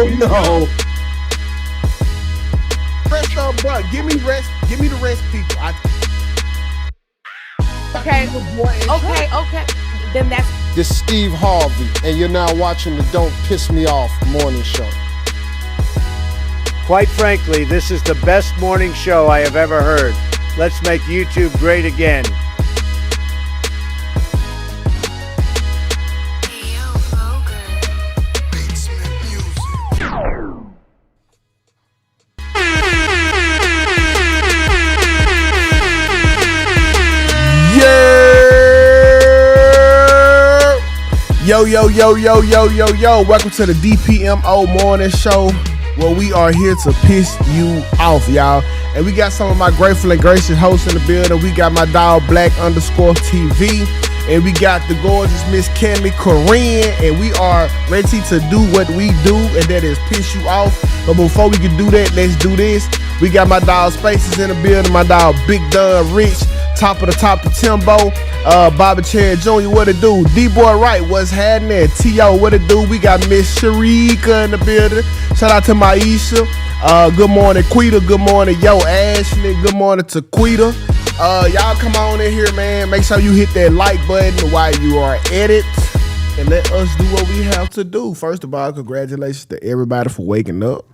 Oh no. Rest up, bro. Give me rest. Give me the rest, people. Okay. Then that's This is Steve Harvey, and you're now watching the Don't Piss Me Off morning show. Quite frankly, this is the best morning show I have ever heard. Let's make YouTube great again. Yo. Welcome to the DPMO morning show where we are here to piss you off, y'all. And we got some of my grateful and gracious hosts in the building. We got my dog Black_TV. And we got the gorgeous Miss Kellie Corinne. And we are ready to do what we do, and that is piss you off. But before we can do that, let's do this. We got my dog Spaces in the building. My dog Big Dunn Rich. Top of the top to Timbo. Bobby Cherry Jr., what it do? D-Boy Wright, what's happening? T.O., what it do? We got Miss Sharika in the building. Shout out to Maisha. Good morning, Quita. Good morning, yo, Ashley. Good morning to Quita. Y'all come on in here, man. Make sure you hit that like button while you are at it. And let us do what we have to do. First of all, congratulations to everybody for waking up.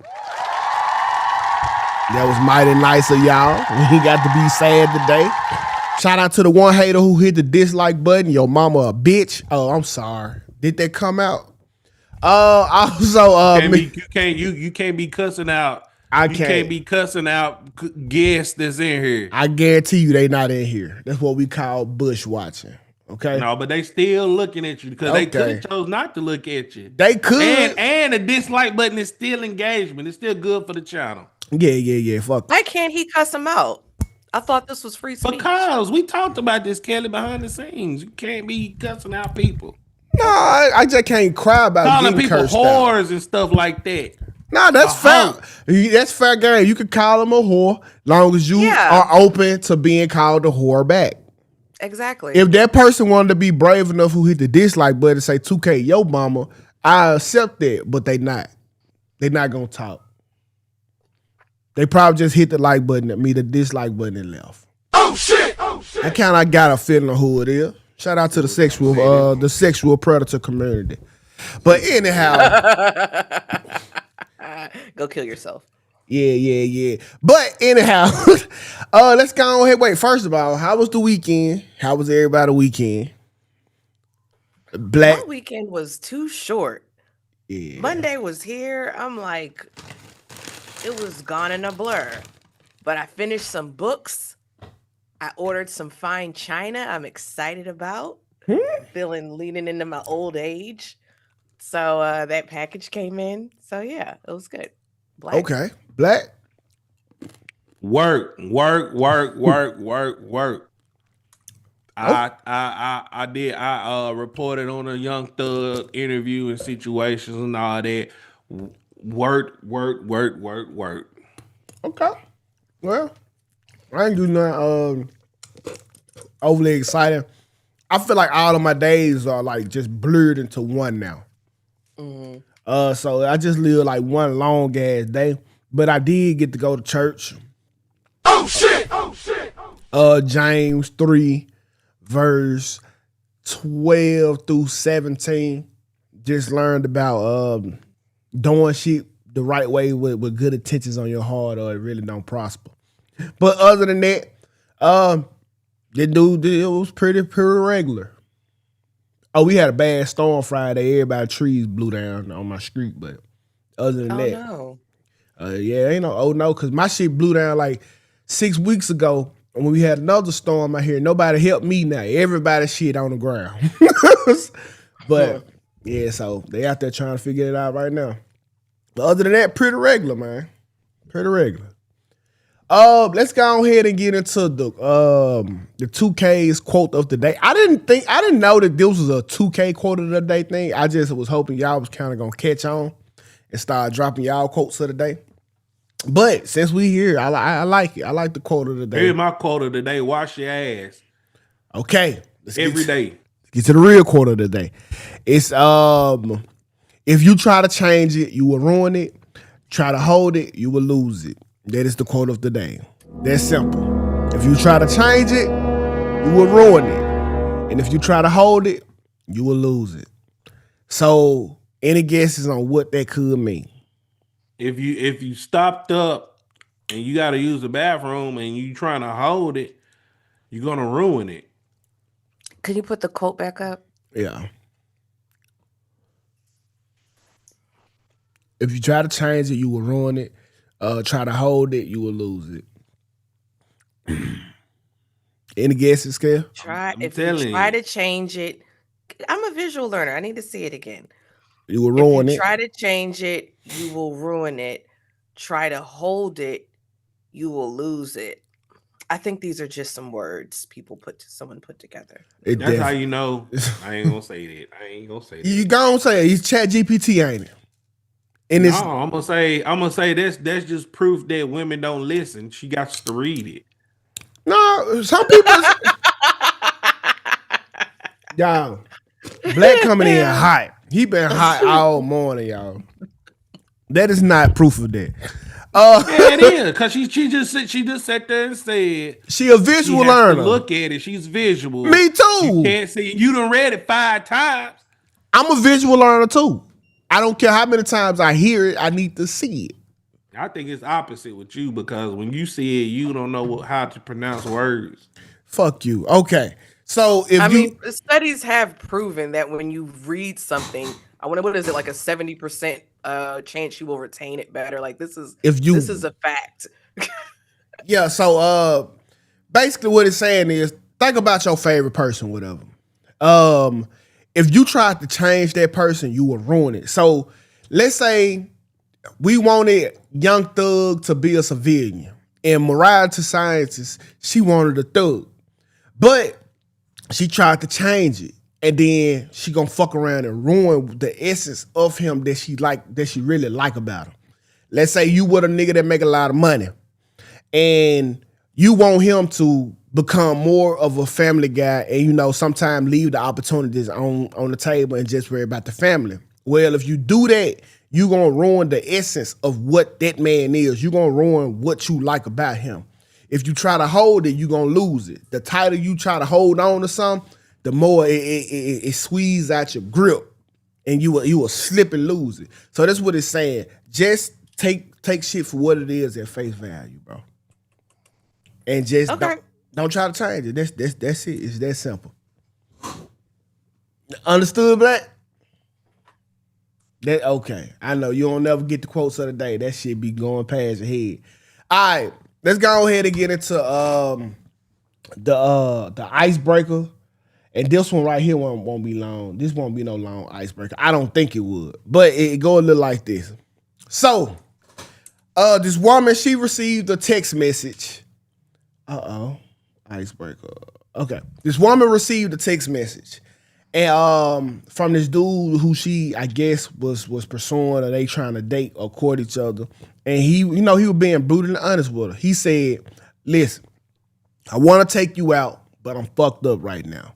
That was mighty nice of y'all. We got to be sad today. Shout out to the one hater who hit the dislike button. Your mama a bitch. Oh, I'm sorry. Did that come out? Also, you can't be cussing out. You can't be cussing out guests that's in here. I guarantee you they not in here. That's what we call bush watching. Okay. No, but they still looking at you because they could have chose not to look at you. They could. And the dislike button is still engagement. It's still good for the channel. Yeah. Fuck. why can't he cuss him out? I thought this was free speech. Because we talked about this, Kelly, behind the scenes. You can't be cussing out people. No, I just can't cry about calling getting people cursed whores out. and stuff like that. No, that's fair. That's fair game. You can call them a whore long as you are open to being called a whore back. Exactly. If that person wanted to be brave enough who hit the dislike button and say 2K, yo mama, I accept that, but they not. They not gonna talk. They probably just hit the like button at me, the dislike button, and left. Oh shit! I kind of got a feeling of who it is. Shout out to the sexual predator community. But anyhow, go kill yourself. Yeah. But anyhow, let's go on ahead. Wait, first of all, how was the weekend? How was everybody's weekend? My weekend was too short. Yeah. Monday was here. I'm like, it was gone in a blur. But I finished some books. I ordered some fine china I'm excited about. Leaning into my old age. So that package came in. So yeah, it was good. Black. Okay. Black. Work. I did. I reported on a Young Thug interview and situations and all that. Work. Okay. Well, I ain't do nothing overly exciting. I feel like all of my days are like just blurred into one now. Mm-hmm. So I just live like one long ass day. But I did get to go to church. Oh shit! James 3, verse 12 through 17. Just learned about doing shit the right way with good intentions on your heart, or it really don't prosper. But other than that, it was pretty regular. Oh, we had a bad storm Friday. Everybody's trees blew down on my street, but other than that, no. Ain't no, because my shit blew down like 6 weeks ago when we had another storm out here. Nobody helped me now. Everybody's shit on the ground. But yeah, so they out there trying to figure it out right now. But other than that, pretty regular, man. Pretty regular. Let's go ahead and get into the 2K's quote of the day. I didn't know that this was a 2K quote of the day thing. I just was hoping y'all was kind of gonna catch on and start dropping y'all quotes of the day. But since we here, I like it. I like the quote of the day. Here's my quote of the day: wash your ass. Okay, every day. Get to the real quote of the day. It's If you try to change it, you will ruin it. Try to hold it, you will lose it. That is the quote of the day. That's simple. If you try to change it, you will ruin it. And if you try to hold it, you will lose it. So, any guesses on what that could mean? If you stopped up and you got to use the bathroom and you trying to hold it, you're gonna ruin it. Can you put the quote back up? Yeah. If you try to change it, you will ruin it. Try to hold it, you will lose it. Any guesses, Kel? I'm If you telling try you. to change it, I'm a visual learner. I need to see it again. You will If you ruin it. try to change it, you will ruin it. Try to hold it, you will lose it. I think these are just some words someone put together. That's how you know. I ain't gonna say that. I ain't gonna say that. You gonna say it. He's Chat GPT, ain't it? And it's No, I'm gonna say that's just proof that women don't listen. She got to read it. no. Some people, y'all. Black coming in hot. He been hot all morning, y'all. That is not proof of that. Yeah, it is because she just sat there and said She a she visual has to learner. look at it. She's visual. Me too. You can't see. You done read it 5 times. I'm a visual learner too. I don't care how many times I hear it. I need to see it. I think it's opposite with you because when you see it, you don't know how to pronounce words. Fuck you. Okay. So if I you mean, studies have proven that when you read something, what is it, like a 70% chance you will retain it better? Like this is a fact. yeah, so basically what it's saying is think about your favorite person, whatever. If you tried to change that person, you would ruin it. So let's say we wanted Young Thug to be a civilian, and Mariah to scientist, she wanted a thug. But she tried to change it. And then she gonna fuck around and ruin the essence of him that she really like about him. Let's say you with a nigga that make a lot of money and you want him to become more of a family guy and sometimes leave the opportunities on the table and just worry about the family. Well, if you do that, you gonna ruin the essence of what that man is. You gonna ruin what you like about him. If you try to hold it, you gonna lose it. The tighter you try to hold on to something, the more it squeezes out your grip, and you will slip and lose it. So that's what it's saying. Just take shit for what it is at face value, bro. And just don't try to change it. That's it. It's that simple. Understood, Black? That okay. I know you don't never get the quotes of the day. That shit be going past your head. All right, let's go ahead and get into the icebreaker. And this one right here won't be long. This won't be no long icebreaker. I don't think it would. But it go a little like this. So, this woman, she received a text message. Icebreaker. Okay. This woman received a text message. And from this dude who she, I guess, was pursuing, or they trying to date or court each other. And he was being brutally honest with her. He said, listen, I want to take you out, but I'm fucked up right now.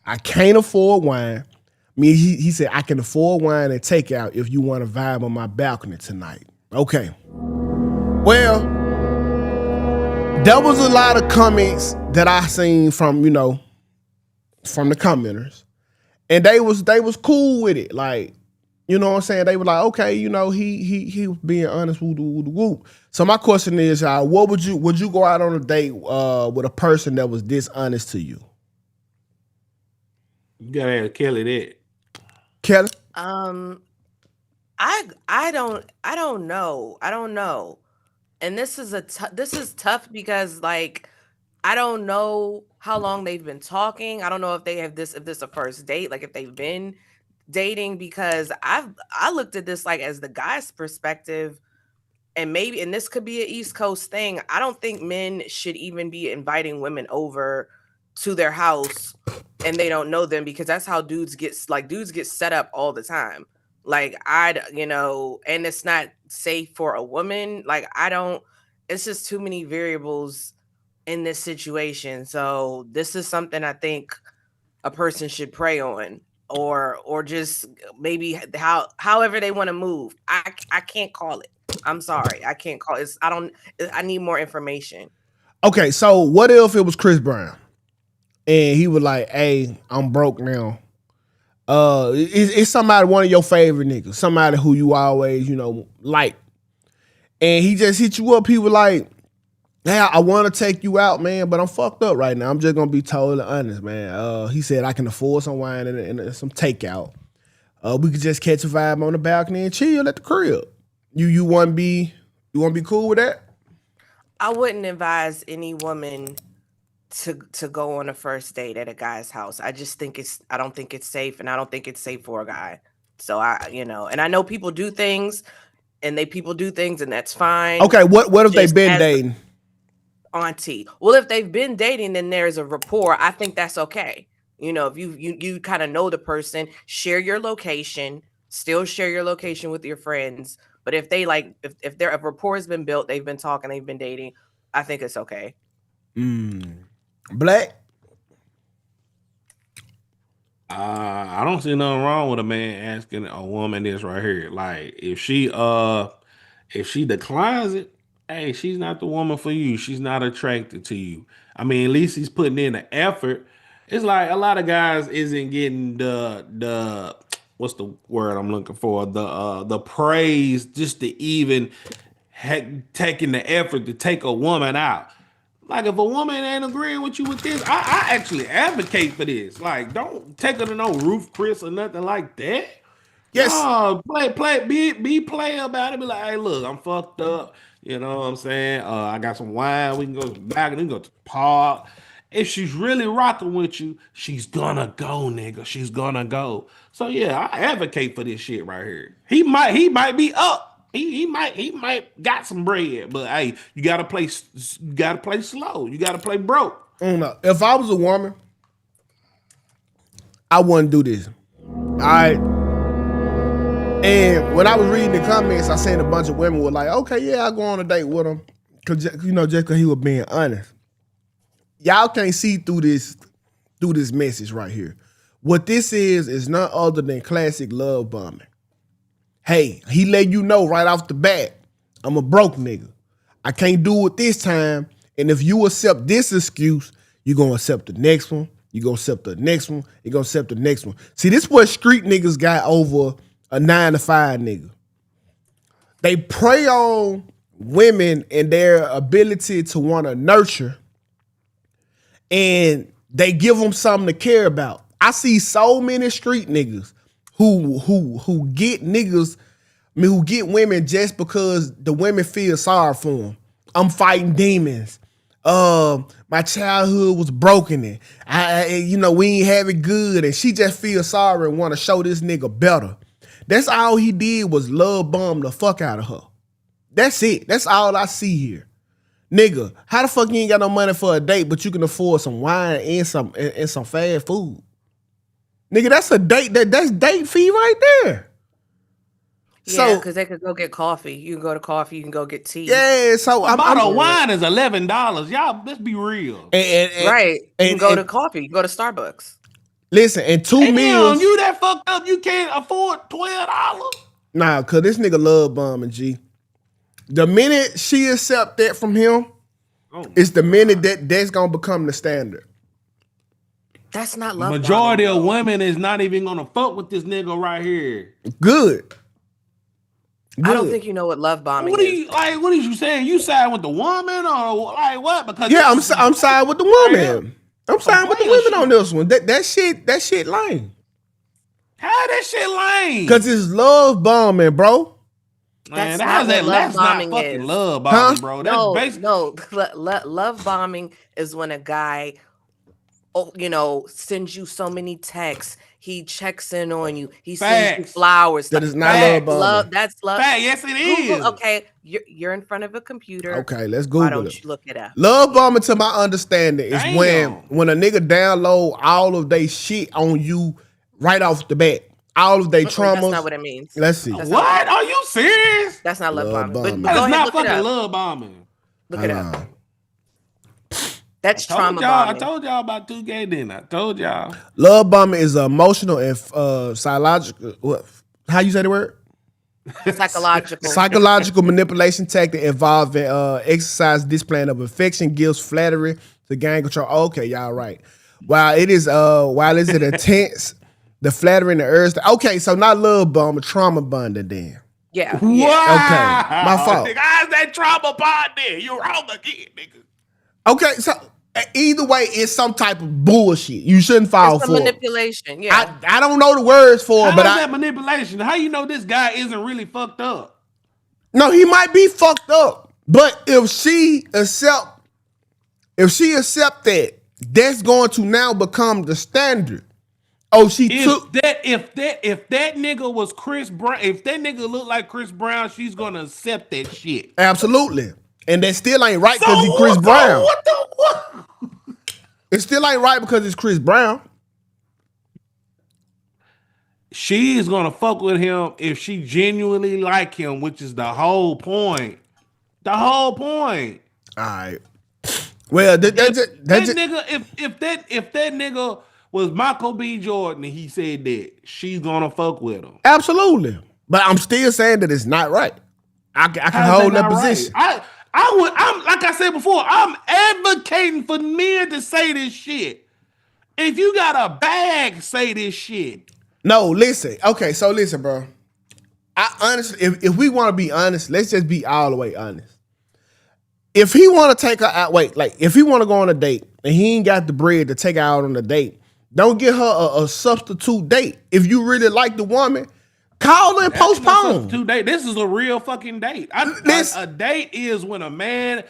I can't afford wine. He said, I can afford wine and takeout if you want to vibe on my balcony tonight. Okay. Well, there was a lot of comments that I seen from the commenters. And they was cool with it. Like, you know what I'm saying? They were like, okay, he was being honest, woo. So my question is, what would you go out on a date with a person that was dishonest to you? You gotta ask Kelly that. Kelly? I don't know. And this is tough because like I don't know how long they've been talking. I don't know if this a first date, like if they've been dating, because I looked at this like as the guy's perspective, and this could be an East Coast thing. I don't think men should even be inviting women over to their house and they don't know them, because that's how dudes get set up all the time. Like and it's not safe for a woman. Like it's just too many variables in this situation. So this is something I think a person should pray on or just maybe however they want to move. I can't call it. I'm sorry, I can't call it. I need more information. Okay, so what if it was Chris Brown and he was like, "Hey, I'm broke now." It's somebody, one of your favorite niggas, somebody who you always, like, and he just hit you up. He was like, "Hey, I want to take you out, man, but I'm fucked up right now. I'm just gonna be totally honest, man." He said I can afford some wine and some takeout. We could just catch a vibe on the balcony and chill at the crib. You want to be cool with that? I wouldn't advise any woman to go on a first date at a guy's house. I don't think it's safe, and I don't think it's safe for a guy. So and I know people do things, and that's fine. Okay, what if they've been dating? Auntie. Well, if they've been dating, then there's a rapport. I think that's okay. If you kind of know the person, share your location, still share your location with your friends. But if they if their rapport has been built, they've been talking, they've been dating, I think it's okay. Black? I don't see nothing wrong with a man asking a woman this right here. Like, if she declines it, hey, she's not the woman for you. She's not attracted to you. I mean, at least he's putting in the effort. It's like a lot of guys isn't getting the what's the word I'm looking for? The praise just to even taking the effort to take a woman out. Like, if a woman ain't agreeing with you with this, I actually advocate for this. Like, don't take her to no roof Chris or nothing like that. Yes. No, be play about it. Be like, hey, look, I'm fucked up. You know what I'm saying? I got some wine. We can go back and we can go to the park. If she's really rocking with you, she's gonna go, nigga. She's gonna go. So yeah, I advocate for this shit right here. He might be up. He might got some bread, but hey, you gotta play slow. You gotta play broke. No. If I was a woman, I wouldn't do this. All right. And when I was reading the comments, I seen a bunch of women were like, "Okay, yeah, I'll go on a date with him," because just because he was being honest. Y'all can't see through this message right here. What this is none other than classic love bombing. Hey, he let you know right off the bat, I'm a broke nigga. I can't do it this time. And if you accept this excuse, you're going to accept the next one. You're going to accept the next one. You're going to accept the next one. See, this is what street niggas got over a 9-to-5 nigga. They prey on women and their ability to want to nurture, and they give them something to care about. I see so many street niggas who get niggas, who get women just because the women feel sorry for them. I'm fighting demons. My childhood was broken, and we ain't have it good, and she just feels sorry and want to show this nigga better. That's all he did was love bomb the fuck out of her. That's it. That's all I see here. Nigga, how the fuck you ain't got no money for a date, but you can afford some wine and some fast food? Nigga, that's a date. That's date fee right there. Yeah, because they could go get coffee. You can go to coffee. You can go get tea. Yeah, so a bottle of wine is $11. Y'all, let's be real. Right. You can go to coffee. You can go to Starbucks. Listen, and 2 meals. You that fucked up, you can't afford $12? Nah, cause this nigga love bombing, G. The minute she accept that from him, it's the minute that's gonna become the standard. That's not love. Majority of women is not even gonna fuck with this nigga right here. Good. I don't think you know what love bombing is. What is you saying? You side with the woman or like what? Because yeah, I'm side with the woman. I'm siding with the women on this one. That shit lame. How that shit lame? Cause it's love bombing, bro. Man, that's not fucking love bombing, bro. That's basically love bombing is when a guy, sends you so many texts. He checks in on you. He sends you flowers. That is not love bombing. That's love. Yes, it is. Okay, you're in front of a computer. Okay, let's Google it. Why don't you look it up? Love bombing, to my understanding, is when a nigga download all of they shit on you right off the bat. All of their traumas. That's not what it means. Let's see. What? Are you serious? That's not love bombing. But that is not fucking love bombing. Look it up. That's I told trauma y'all. I bonding. told y'all about Tukay. Then I told y'all. Love bombing is an emotional and psychological. What? How you say the word? Psychological manipulation tactic involving exercise, displaying of affection, gifts, flattery to gain control. Okay, y'all right. While it's an intense, the flattery and the urge. Okay, so not love bomb, but trauma bonding. Then Yeah. Wow. Okay, my fault. Nigga, how's that trauma bonding? You're wrong again, nigga. Okay, so either way, it's some type of bullshit. You shouldn't fall It's for a it. manipulation. Yeah. I don't know the words for it, How's but that manipulation? How you know this guy isn't really fucked up? no, he might be fucked up. But if she accept that, that's going to now become the standard. Oh, If that nigga was Chris Brown, if that nigga looked like Chris Brown, she's gonna accept that shit. Absolutely. And that still ain't right because he's Chris Brown. What? It still ain't right because it's Chris Brown. She is gonna fuck with him if she genuinely like him, which is the whole point. The whole point. All right. Well, That nigga, if that nigga was Michael B. Jordan and he said that, she's gonna fuck with him. absolutely. But I'm still saying that it's not right. I can hold that position. Right? I'm like I said before, I'm advocating for men to say this shit. If you got a bag, say this shit. No, listen. Okay, so listen, bro. I honestly, if we want to be honest, let's just be all the way honest. If he want to take her out, if he want to go on a date and he ain't got the bread to take her out on a date, don't get her a substitute date. If you really like the woman, call her and postpone. Date. This is a real fucking date. A date is when a man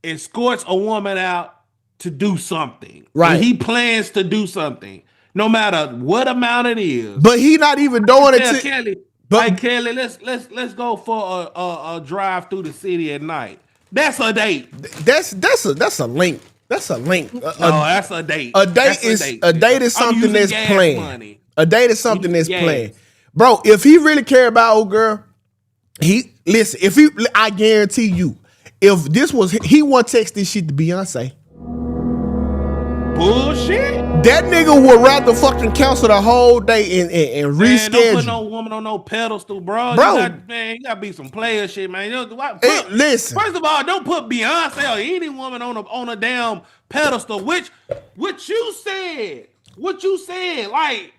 escorts a woman out to do something. Right. And he plans to do something, no matter what amount it is. But he not even doing it to Kelly. But Kelly, let's go for a drive through the city at night. That's a date. That's a link. That's a link. That's a date. A date is something that's planned. Money. A date is something that's planned. Bro, if he really care about old girl, I guarantee you, if this was he want to text this shit to Beyonce. Bullshit. That nigga would rather fucking cancel the whole day and reschedule. Don't put no woman on no pedestal, bro. You gotta be some player shit, man. Listen. First of all, don't put Beyonce or any woman on a damn pedestal. What you said? Like,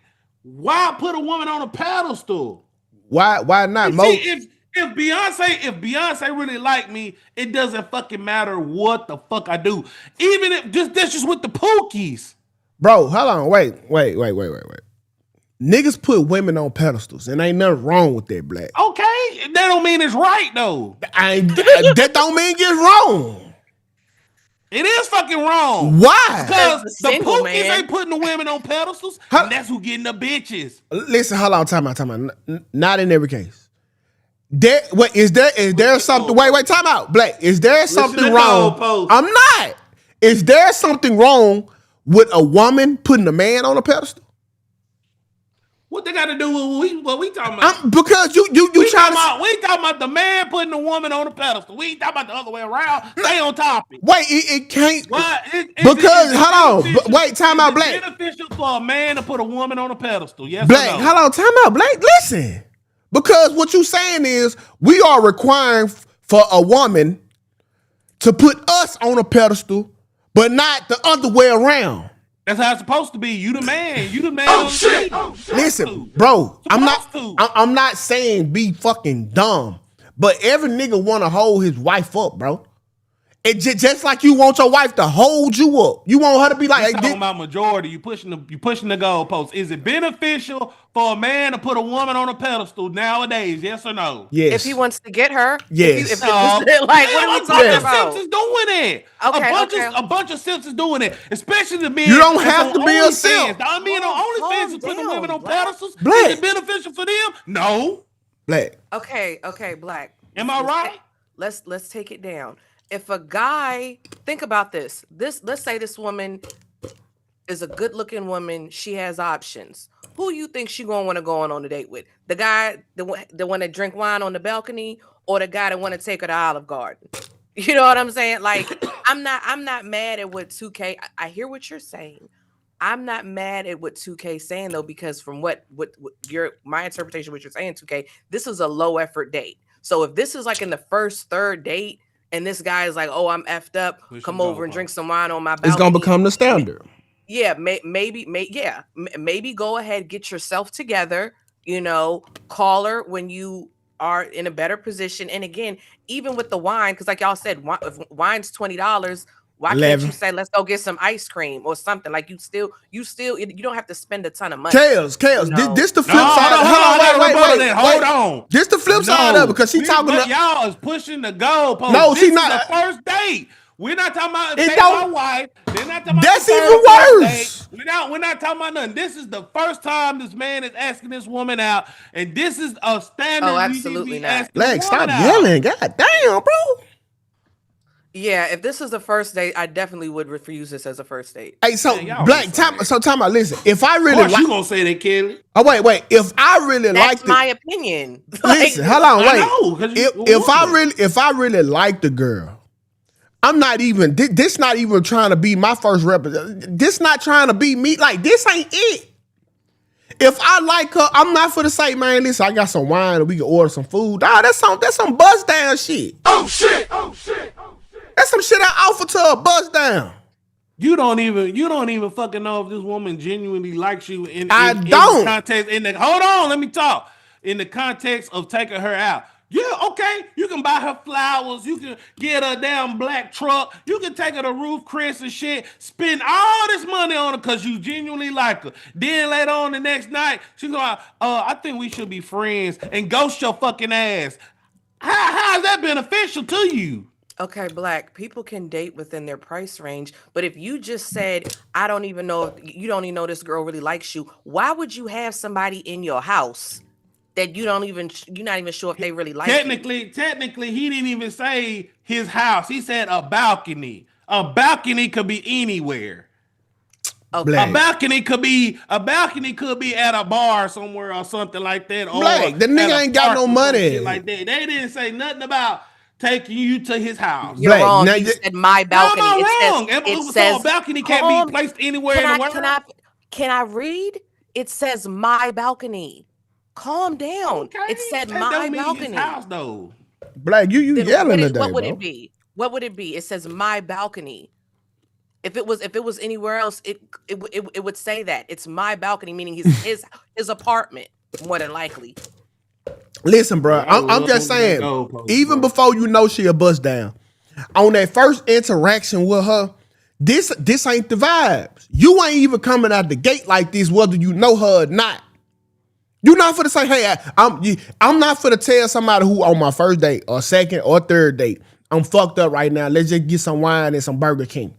why put a woman on a pedestal? Why not? If Beyonce really like me, it doesn't fucking matter what the fuck I do. Even if that's just with the Pookies. Bro, hold on. Wait. Niggas put women on pedestals, and ain't nothing wrong with that, Black. Okay, that don't mean it's right though. That don't mean it's wrong. It is fucking wrong. Why? Because the Pookies man. ain't putting the women on pedestals, and that's who getting the bitches. Listen, hold on, time out. Not in every case. Is there something? Wait, time out, Black. Is there something wrong? I'm not. Is there something wrong with a woman putting a man on a pedestal? What they got to do with what we talking about? Because you we talking about the man putting the woman on the pedestal. We ain't talking about the other way around. Stay on topic. Wait, it can't. Hold on. Wait, time out, Black. Is it beneficial for a man to put a woman on a pedestal? Yes, Black. Or no? Hold on, time out, Black. Listen, because what you saying is we are requiring for a woman to put us on a pedestal, but not the other way around. That's how it's supposed to be. You the man. Oh shit! Listen, bro. I'm not saying be fucking dumb, but every nigga want to hold his wife up, bro. It just like you want your wife to hold you up. You want her to be like, hey, talking about majority. You pushing the goalpost. Is it beneficial for a man to put a woman on a pedestal nowadays? Yes or no? Yes. If he wants to get her. Yes. What are we talking about? Simps is doing it. A bunch of simps is doing it, especially the men. You don't have to be a simp. The men on OnlyFans is putting women on pedestals. Black. Is it beneficial for them? No. Black. Okay, Black. Am I right? Let's take it down. If a guy, think about this. Let's say this woman is a good-looking woman. She has options. Who you think she gonna want to go on a date with? The guy, the one that drink wine on the balcony, or the guy that want to take her to Olive Garden? You know what I'm saying? Like, I'm not mad at what 2K. I hear what you're saying. I'm not mad at what 2K saying though, because from what my interpretation, what you're saying, 2K, this is a low effort date. So if this is like in the first third date, and this guy is like, "Oh, I'm effed up. Come over and drink some wine on my balcony." It's gonna become the standard. Yeah, maybe go ahead, get yourself together. You know, call her when you are in a better position. And again, even with the wine, because like y'all said, if wine's $20. Why can't you say, let's go get some ice cream or something? Like you don't have to spend a ton of money. Kels, you know? this the flip side. Hold on. This the flip side of it, because she talking about y'all is pushing the goalpost. No, this she not. The first date. We're not talking about my wife. They're not talking about that's the even worse. We're not talking about nothing. This is the first time this man is asking this woman out, and this is a standard. Oh, absolutely not. Like, stop yelling. God damn, bro. Yeah, if this is the first date, I definitely would refuse this as a first date. Hey, so Black, time out. Listen, if I really you gonna say that, Kelly? Oh wait. If I really like, that's my opinion. Listen, hold on, wait. If I really like the girl, I'm not even. This not even trying to be my first representative. This not trying to be me. Like, this ain't it. If I like her, I'm not for the say, man, listen, I got some wine and we can order some food. Nah, that's some buzz down shit. Oh shit. That's some shit I offer to a buzz down. You don't even fucking know if this woman genuinely likes you in don't. the context. Hold on, let me talk. In the context of taking her out. Yeah, okay. You can buy her flowers. You can get her damn black truck. You can take her to Roof Chris and shit. Spend all this money on her because you genuinely like her. Then later on the next night, she's going, I think we should be friends, and ghost your fucking ass. How is that beneficial to you? Okay, Black, people can date within their price range, but if you just said, I don't even know, you don't even know this girl really likes you, why would you have somebody in your house that you're not even sure if they really like you? Technically, he didn't even say his house. He said a balcony. A balcony could be anywhere. Okay. A balcony could be at a bar somewhere or something like that. Black, the nigga ain't got no money. Like that. They didn't say nothing about taking you to his house. You're wrong. You said my balcony. No, I'm wrong. It says a balcony can't be placed anywhere in the world. Can I read? It says my balcony. Calm down. Okay. It said my balcony. His house, though. Black, you yelling today, What would it be? What would it be? It says my balcony. If it was anywhere else, it would say that it's my balcony, meaning his apartment, more than likely. Listen, bro, I'm just saying, even before you know she a bust down, on that first interaction with her, this ain't the vibes. You ain't even coming out the gate like this, whether you know her or not. You're not for to say, hey, I'm not for to tell somebody who on my first date or second or third date, I'm fucked up right now. Let's just get some wine and some Burger King.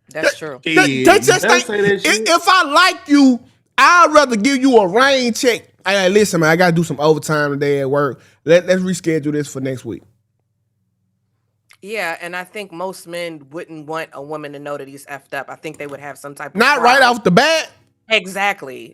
That's true. If I like you, I'd rather give you a rain check. Hey, listen, man, I gotta do some overtime today at work. Let's reschedule this for next week. Yeah, and I think most men wouldn't want a woman to know that he's effed up. I think they would have some type of not right off the bat. Exactly.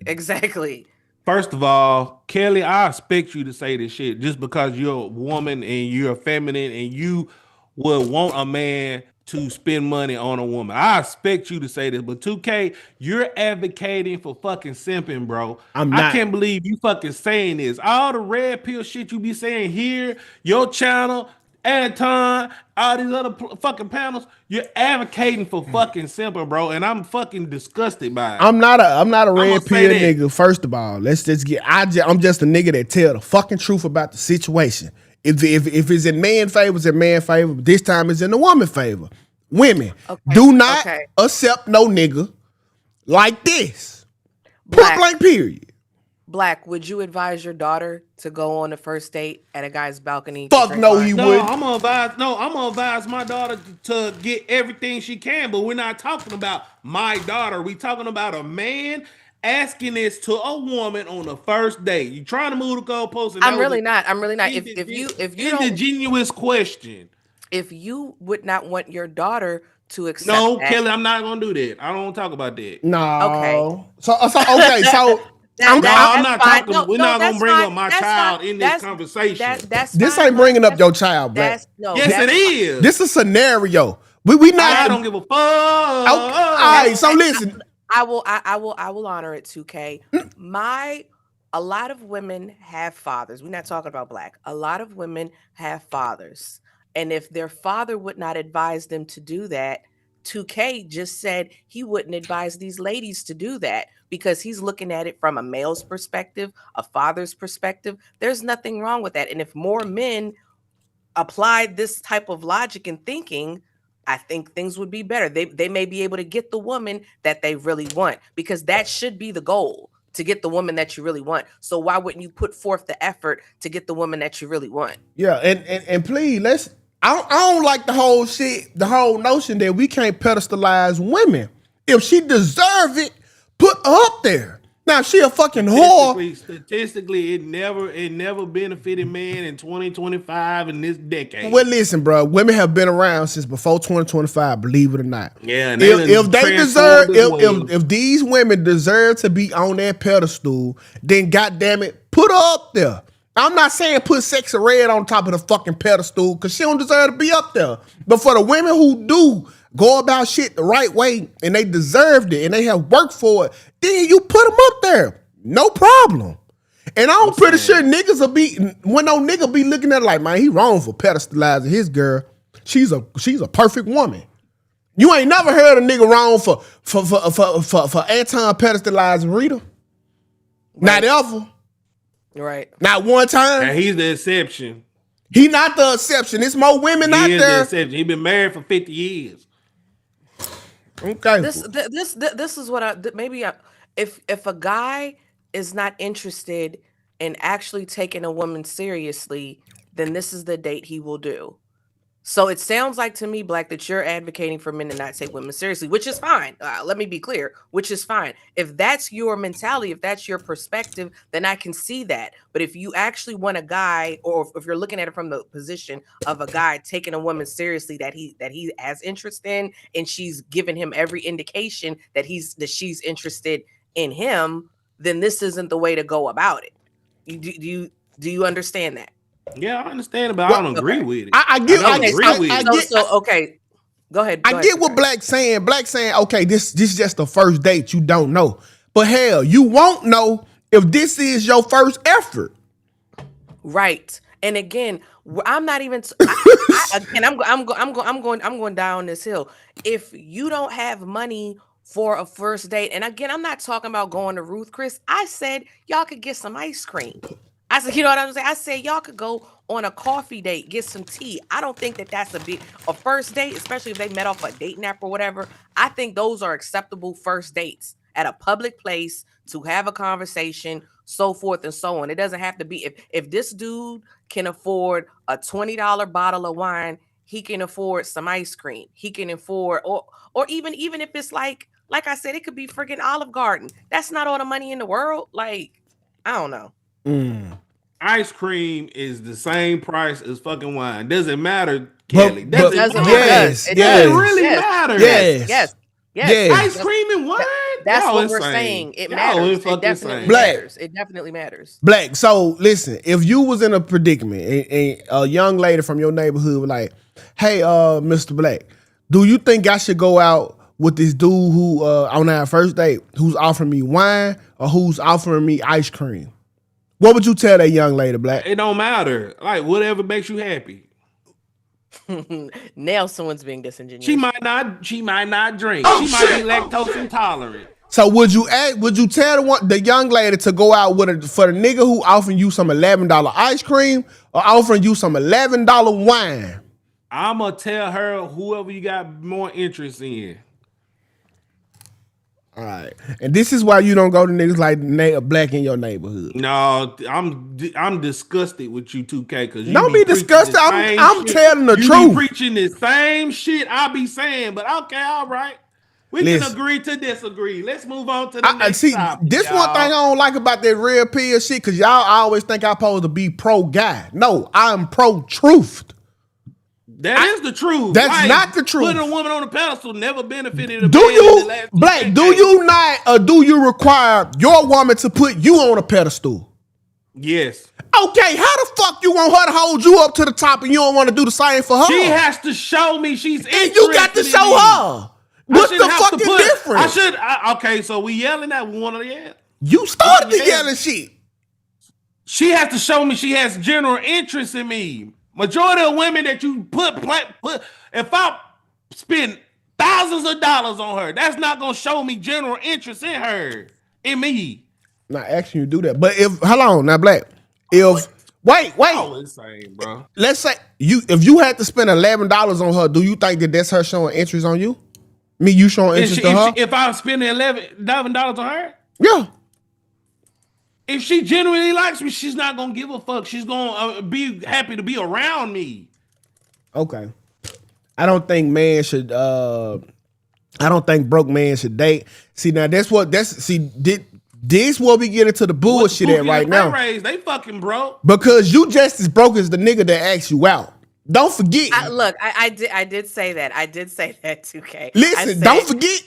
First of all, Kelly, I expect you to say this shit just because you're a woman and you're feminine and you would want a man to spend money on a woman. I expect you to say this, but 2K, you're advocating for fucking simping, bro. I'm not. I can't believe you fucking saying this. All the red pill shit you be saying here, your channel, Anton, all these other fucking panels, you're advocating for fucking simping, bro, and I'm fucking disgusted by it. I'm not a red pill nigga. First of all, let's just get. I'm just a nigga that tell the fucking truth about the situation. If it's in man favor, it's in man favor. This time it's in the woman favor. Women, do not accept no nigga like this. Point blank, period. Black, would you advise your daughter to go on a first date at a guy's balcony? Fuck no, he would. I'm gonna advise my daughter to get everything she can, but we're not talking about my daughter. We're talking about a man asking this to a woman on the first date. You trying to move the goalposts? I'm really not. If you don't, the genuine question. If you would not want your daughter to accept no, that, Kelly, I'm not gonna do that. I don't want to talk about that. No. Okay. So I'm not fine. talking. No, We're no, not gonna that's bring fine. up my That's child fine. in this conversation. That's This fine, ain't Black. bringing up your child, Black. Yes, it That's is. This is a scenario. We not. I don't give a fuck. Okay, all right. So listen. I will honor it, 2K. A lot of women have fathers. We're not talking about Black. A lot of women have fathers. And if their father would not advise them to do that, 2K just said he wouldn't advise these ladies to do that because he's looking at it from a male's perspective, a father's perspective. There's nothing wrong with that. And if more men applied this type of logic and thinking, I think things would be better. They may be able to get the woman that they really want, because that should be the goal, to get the woman that you really want. So why wouldn't you put forth the effort to get the woman that you really want? Yeah, and please, I don't like the whole shit, the whole notion that we can't pedestalize women. If she deserve it, put her up there. Now she a fucking whore. Statistically, it never benefited man in 2025 in this decade. Well, listen, bro, women have been around since before 2025. Believe it or not. Yeah, and if they deserve, if these women deserve to be on that pedestal, then goddamn it, put her up there. I'm not saying put Sexy Red on top of the fucking pedestal because she don't deserve to be up there. But for the women who do go about shit the right way and they deserved it and they have worked for it, then you put them up there. No problem. And I'm pretty sure niggas will be, when no nigga be looking at it like, man, he wrong for pedestalizing his girl. She's a perfect woman. You ain't never heard a nigga wrong for Anton pedestalizing Rita. Right. Not ever. Right. Not one time. And he's the exception. He not the exception. It's more women out there. The exception. He been married for 50 years. Okay. This is what if a guy is not interested in actually taking a woman seriously, then this is the date he will do. So it sounds like to me, Black, that you're advocating for men to not take women seriously, which is fine. Let me be clear, which is fine. If that's your mentality, if that's your perspective, then I can see that. But if you actually want a guy, or if you're looking at it from the position of a guy taking a woman seriously that he has interest in, and she's given him every indication that she's interested in him, then this isn't the way to go about it. Do you understand that? Yeah, I understand it, but I don't agree with it. I get. Okay. Go ahead. I get what Black's saying. Black's saying, okay, this is just the first date. You don't know, but hell, you won't know if this is your first effort. Right. And again, I'm not even. I'm going down this hill. If you don't have money for a first date, and again, I'm not talking about going to Ruth Chris. I said y'all could get some ice cream. I said, you know what I'm saying? I said y'all could go on a coffee date, get some tea. I don't think that that's a first date, especially if they met off a dating app or whatever. I think those are acceptable first dates at a public place to have a conversation, so forth and so on. It doesn't have to be, if this dude can afford a $20 bottle of wine, he can afford some ice cream. He can afford, or even if it's like I said, it could be freaking Olive Garden. That's not all the money in the world. Like, I don't know. Ice cream is the same price as fucking wine. Doesn't matter, Kelly. It doesn't really matter. Yes. Ice cream and wine. That's what we're saying. It matters. It definitely matters. It definitely matters. Black. So listen, if you was in a predicament and a young lady from your neighborhood was like, "Hey, Mr. Black, do you think I should go out with this dude who on our first date who's offering me wine or who's offering me ice cream?" What would you tell that young lady, Black? It don't matter. Like, whatever makes you happy. Now someone's being disingenuous. She might not drink. She might be lactose intolerant. So would you tell the young lady to go out with for the nigga who offering you some $11 ice cream or offering you some $11 wine? I'ma tell her whoever you got more interest in. All right, and this is why you don't go to niggas like Black in your neighborhood. No, I'm disgusted with you, 2K, because don't be disgusted. I'm telling the truth. You be preaching the same shit I be saying, but okay, all right. We can agree to disagree. Let's move on to the next topic. This one thing I don't like about that real pill shit, because y'all always think I'm supposed to be pro guy. No, I'm pro truth. That is the truth. That's not the truth. Putting a woman on a pedestal never benefited a Do man in the you, last Black, do decades. you not, or do you require your woman to put you on a pedestal? Yes. Okay, how the fuck you want her to hold you up to the top and you don't want to do the same for her? She has to show me she's interested. And you got to show her. What's the fucking difference? Okay, so we yelling at one of the You started the yelling shit. She has to show me she has general interest in me. Majority of women that you put if I spend thousands of dollars on her, that's not gonna show me general interest in her, in me. Not asking you to do that, but if hold on now, Black. If wait, Oh, insane, bro. let's say if you had to spend $11 on her, do you think that that's her showing interest on you? Me, you showing interest to her? If I'm spending $11 on her, yeah. if she genuinely likes me, she's not gonna give a fuck. She's gonna be happy to be around me. Okay. I don't think man should. I don't think broke man should date. See now, this what we get into the bullshit at right now. They fucking broke because you just as broke as the nigga that asked you out. Don't forget. I did say that. I did say that, Tukay. Listen, don't forget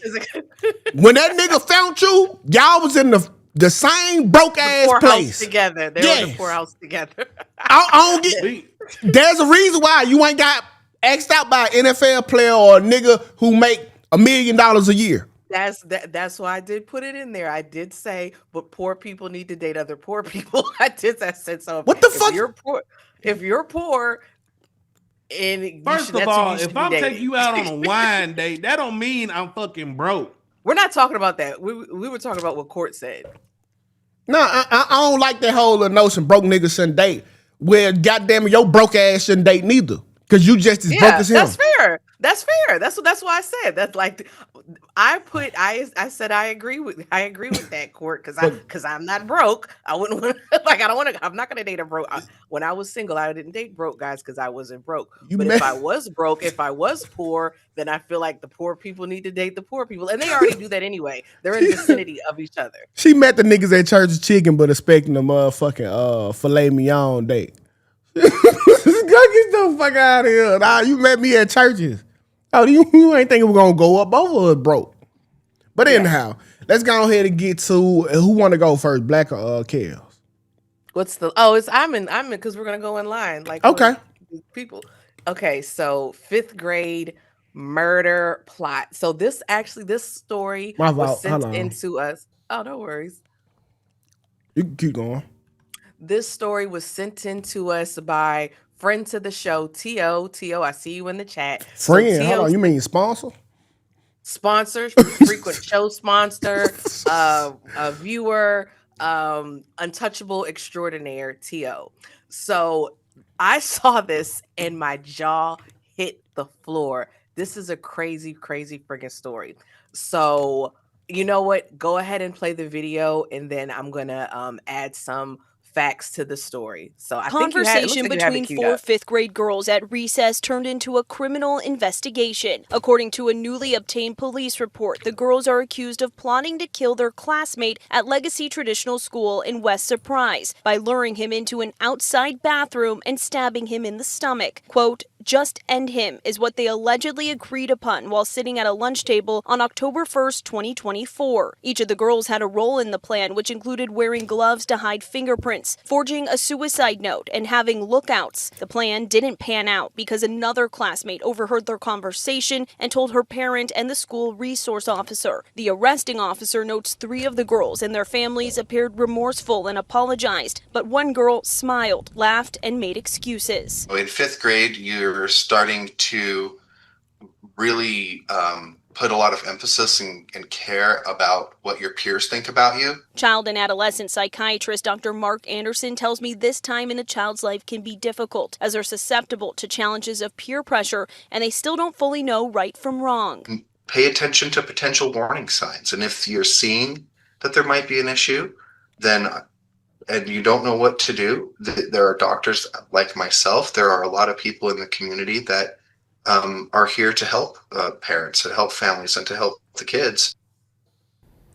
when that nigga found you, y'all was in the same broke ass place together. They were in the poorhouse together. I don't get. There's a reason why you ain't got asked out by an NFL player or a nigga who make $1 million a year. That's why I did put it in there. I did say, but poor people need to date other poor people. I said so. What the fuck? If you're poor, and first of all, if I'm taking you out on a wine date, that don't mean I'm fucking broke. We're not talking about that. We were talking about what court said. No, I don't like that whole notion broke niggas shouldn't date. Well, goddamn, your broke ass shouldn't date neither. Because you just as broke as him. That's fair. That's fair. That's why I said that's like I said I agree with that, Court, because I'm not broke. I wouldn't want I'm not gonna date a broke. When I was single, I didn't date broke guys because I wasn't broke. If I was broke, if I was poor, then I feel like the poor people need to date the poor people. And they already do that anyway. They're in the vicinity of each other. She met the niggas at Church's Chicken, but expecting the motherfucking filet mignon date. Go get the fuck out of here. Nah, you met me at Church's. Oh, you ain't thinking we're gonna go up? Both of us broke. But anyhow, let's go ahead and get to who want to go first, Black or Kels? I'm in because we're gonna go in line. Like okay, people. Okay, so 5th grade murder plot. So this story was sent into us. Oh, no worries. You can keep going. This story was sent in to us by friend to the show, T.O. T.O., I see you in the chat. Friend? So hold on, you mean sponsor? Sponsor, frequent show sponsor, a viewer, untouchable extraordinaire, T.O. So I saw this and my jaw hit the floor. This is a crazy, crazy friggin' story. So you know what? Go ahead and play the video and then I'm going to add some facts to the story. So I conversation between 4 5th grade girls at recess turned into a criminal investigation. According to a newly obtained police report, the girls are accused of plotting to kill their classmate at Legacy Traditional School in West Surprise by luring him into an outside bathroom and stabbing him in the stomach. Quote, "Just end him," is what they allegedly agreed upon while sitting at a lunch table on October 1st, 2024. Each of the girls had a role in the plan, which included wearing gloves to hide fingerprints, forging a suicide note, and having lookouts. The plan didn't pan out because another classmate overheard their conversation and told her parent and the school resource officer. The arresting officer notes 3 of the girls and their families appeared remorseful and apologized, but one girl smiled, laughed, and made excuses. In 5th grade, you're starting to really put a lot of emphasis and care about what your peers think about you. Child and adolescent psychiatrist Dr. Mark Anderson tells me this time in a child's life can be difficult as they're susceptible to challenges of peer pressure and they still don't fully know right from wrong. Pay attention to potential warning signs. And if you're seeing that there might be an issue, then and you don't know what to do, there are doctors like myself. There are a lot of people in the community that are here to help parents and help families and to help the kids.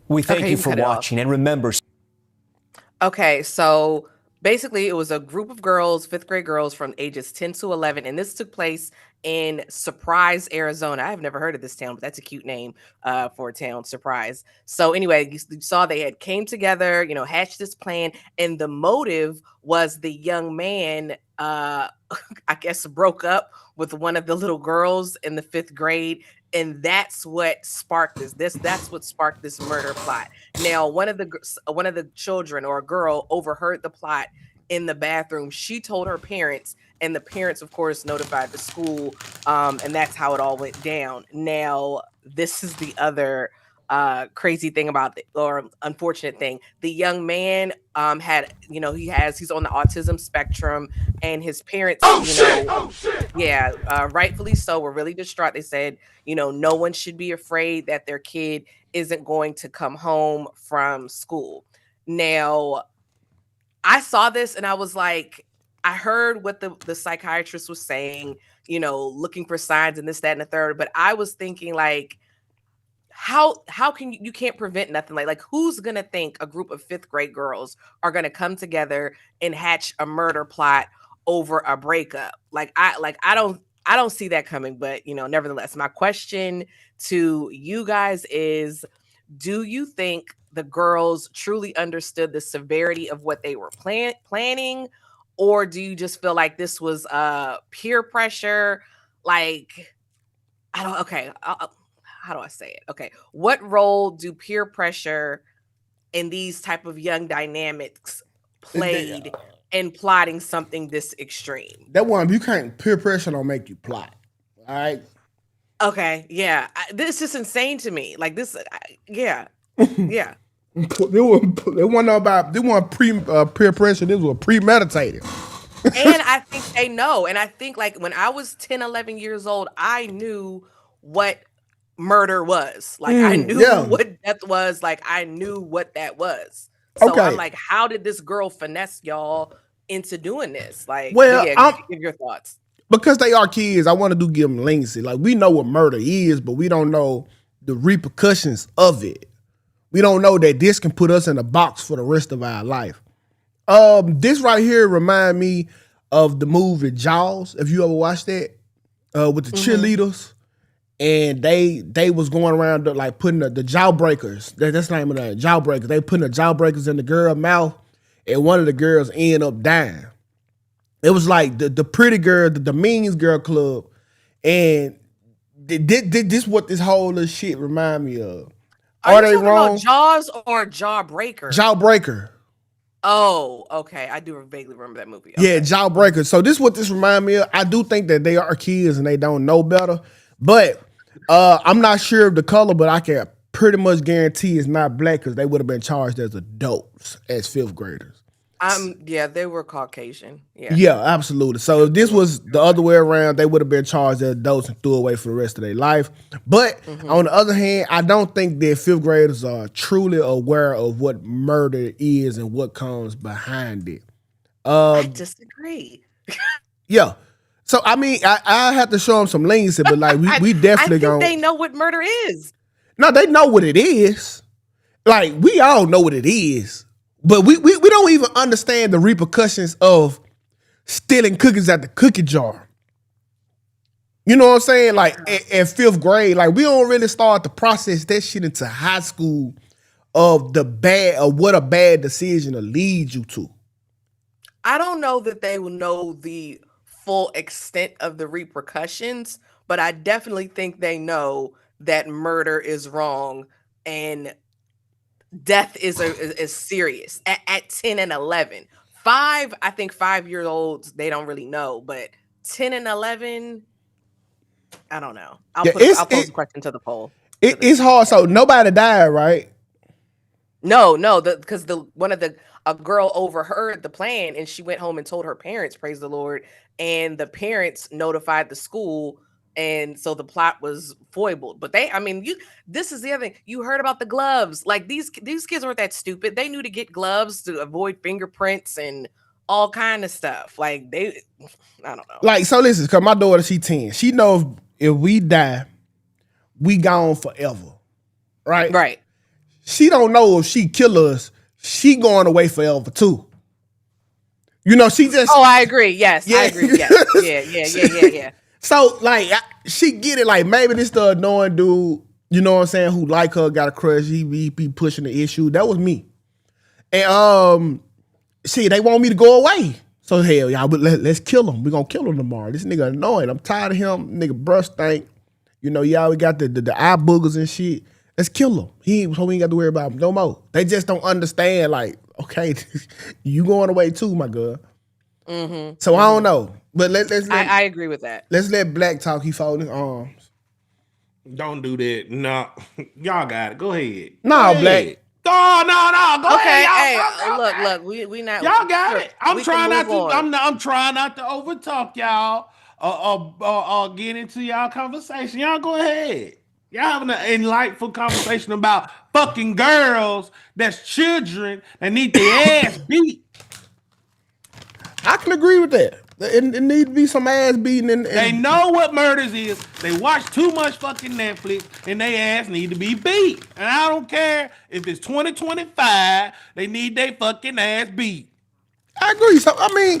We thank you for watching and remember. Okay, so basically, it was a group of girls, fifth grade girls from ages 10 to 11. And this took place in Surprise, Arizona. I've never heard of this town, but that's a cute name for a town, Surprise. So anyway, you saw they had came together, hatched this plan. And the motive was the young man, I guess, broke up with one of the little girls in the fifth grade. And that's what sparked that's what sparked this murder plot. Now, one of the children, or a girl, overheard the plot in the bathroom. She told her parents, and the parents, of course, notified the school, and that's how it all went down. Now, this is the other crazy thing or unfortunate thing. The young man had, he's on the autism spectrum, and his parents, yeah, rightfully so, were really distraught. They said, no one should be afraid that their kid isn't going to come home from school. Now, I saw this and I was like, I heard what the psychiatrist was saying, looking for signs and this, that, and the third. But I was thinking, like, how can you can't prevent nothing, like who's gonna think a group of fifth grade girls are gonna come together and hatch a murder plot over a breakup? I don't see that coming. But nevertheless, my question to you guys is, do you think the girls truly understood the severity of what they were planning, or do you just feel like this was peer pressure? Like, I don't. Okay, how do I say it? Okay, what role do peer pressure in these type of young dynamics played in plotting something this extreme? That one, you can't, peer pressure don't make you plot. All right. Okay, yeah, this is insane to me. Like this, yeah. They weren't peer pressure. This was premeditated. And I think they know. And I think, like, when I was 10, 11 years old, I knew what murder was. Like, I knew what death was. Like, I knew what that was. So I'm like, how did this girl finesse y'all into doing this? Like, give your thoughts. Because they are kids, I want to give them leniency. Like, we know what murder is, but we don't know the repercussions of it. We don't know that this can put us in a box for the rest of our life. This right here remind me of the movie Jaws. If you ever watched that, with the cheerleaders, and they was going around like putting the jawbreakers. That's the name of the jawbreakers. They putting the jawbreakers in the girl's mouth, and one of the girls end up dying. It was like the pretty girl, the meanest girl club, and this what this whole little shit remind me of. Are they wrong? About Jaws or Jawbreaker? Jawbreaker. Oh, okay. I do vaguely remember that movie. Okay. Yeah, Jawbreaker. So this is what this remind me of. I do think that they are kids and they don't know better. But I'm not sure of the color, but I can pretty much guarantee it's not black, because they would have been charged as adults, as fifth graders. Yeah, they were Caucasian. Yeah, absolutely. So if this was the other way around, they would have been charged as adults and threw away for the rest of their life. But on the other hand, I don't think that fifth graders are truly aware of what murder is and what comes behind it. I disagree. Yeah. So I mean, I have to show them some leniency, but like we definitely I think they know what murder is. No, they know what it is. Like, we all know what it is. But we don't even understand the repercussions of stealing cookies at the cookie jar. You know what I'm saying? Like, at fifth grade, like, we don't really start to process that shit into high school of what a bad decision will lead you to. I don't know that they will know the full extent of the repercussions, but I definitely think they know that murder is wrong and death is serious at 10 and 11. I think 5-year-olds, they don't really know, but 10 and 11, I don't know. I'll pose the question to the poll. It's hard. So nobody died, right? No, because a girl overheard the plan and she went home and told her parents, praise the Lord, and the parents notified the school. And so the plot was foibled. But this is the other thing. You heard about the gloves. Like, these kids weren't that stupid. They knew to get gloves to avoid fingerprints and all kind of stuff. Like, I don't know. Like, so listen, because my daughter, she 10. She knows if we die, we gone forever. Right? Right. She don't know if she kill us, she going away forever too. You know, she just. Oh, I agree. Yes, I agree. Yes. Yeah. So like, she get it. Like maybe this the annoying dude. You know what I'm saying? Who like her, got a crush. He be pushing the issue. That was me. And see, they want me to go away. So hell, y'all, but let's kill him. We gonna kill him tomorrow. This nigga annoying. I'm tired of him. Nigga brush stink. You know, y'all we got the eye boogers and shit. Let's kill him. So we ain't got to worry about him no more. They just don't understand. Like, okay, you going away too, my girl. Mm-hmm. So I don't know, but I agree with that. Let's let Black talk. He folded his arms. Don't do that. No, y'all got it. Go ahead. No, Go Black. ahead. No. Go Okay, ahead. hey, look, we not. Y'all got it. I'm trying not to. On. I'm trying not to overtalk y'all. Get into y'all conversation. Y'all go ahead. Y'all having an enlightful conversation about fucking girls that's children that need their ass beat. I can agree with that. It need to be some ass beating. And they know what murders is. They watch too much fucking Netflix, and they ass need to be beat. And I don't care if it's 2025. They need their fucking ass beat. I agree. So I mean,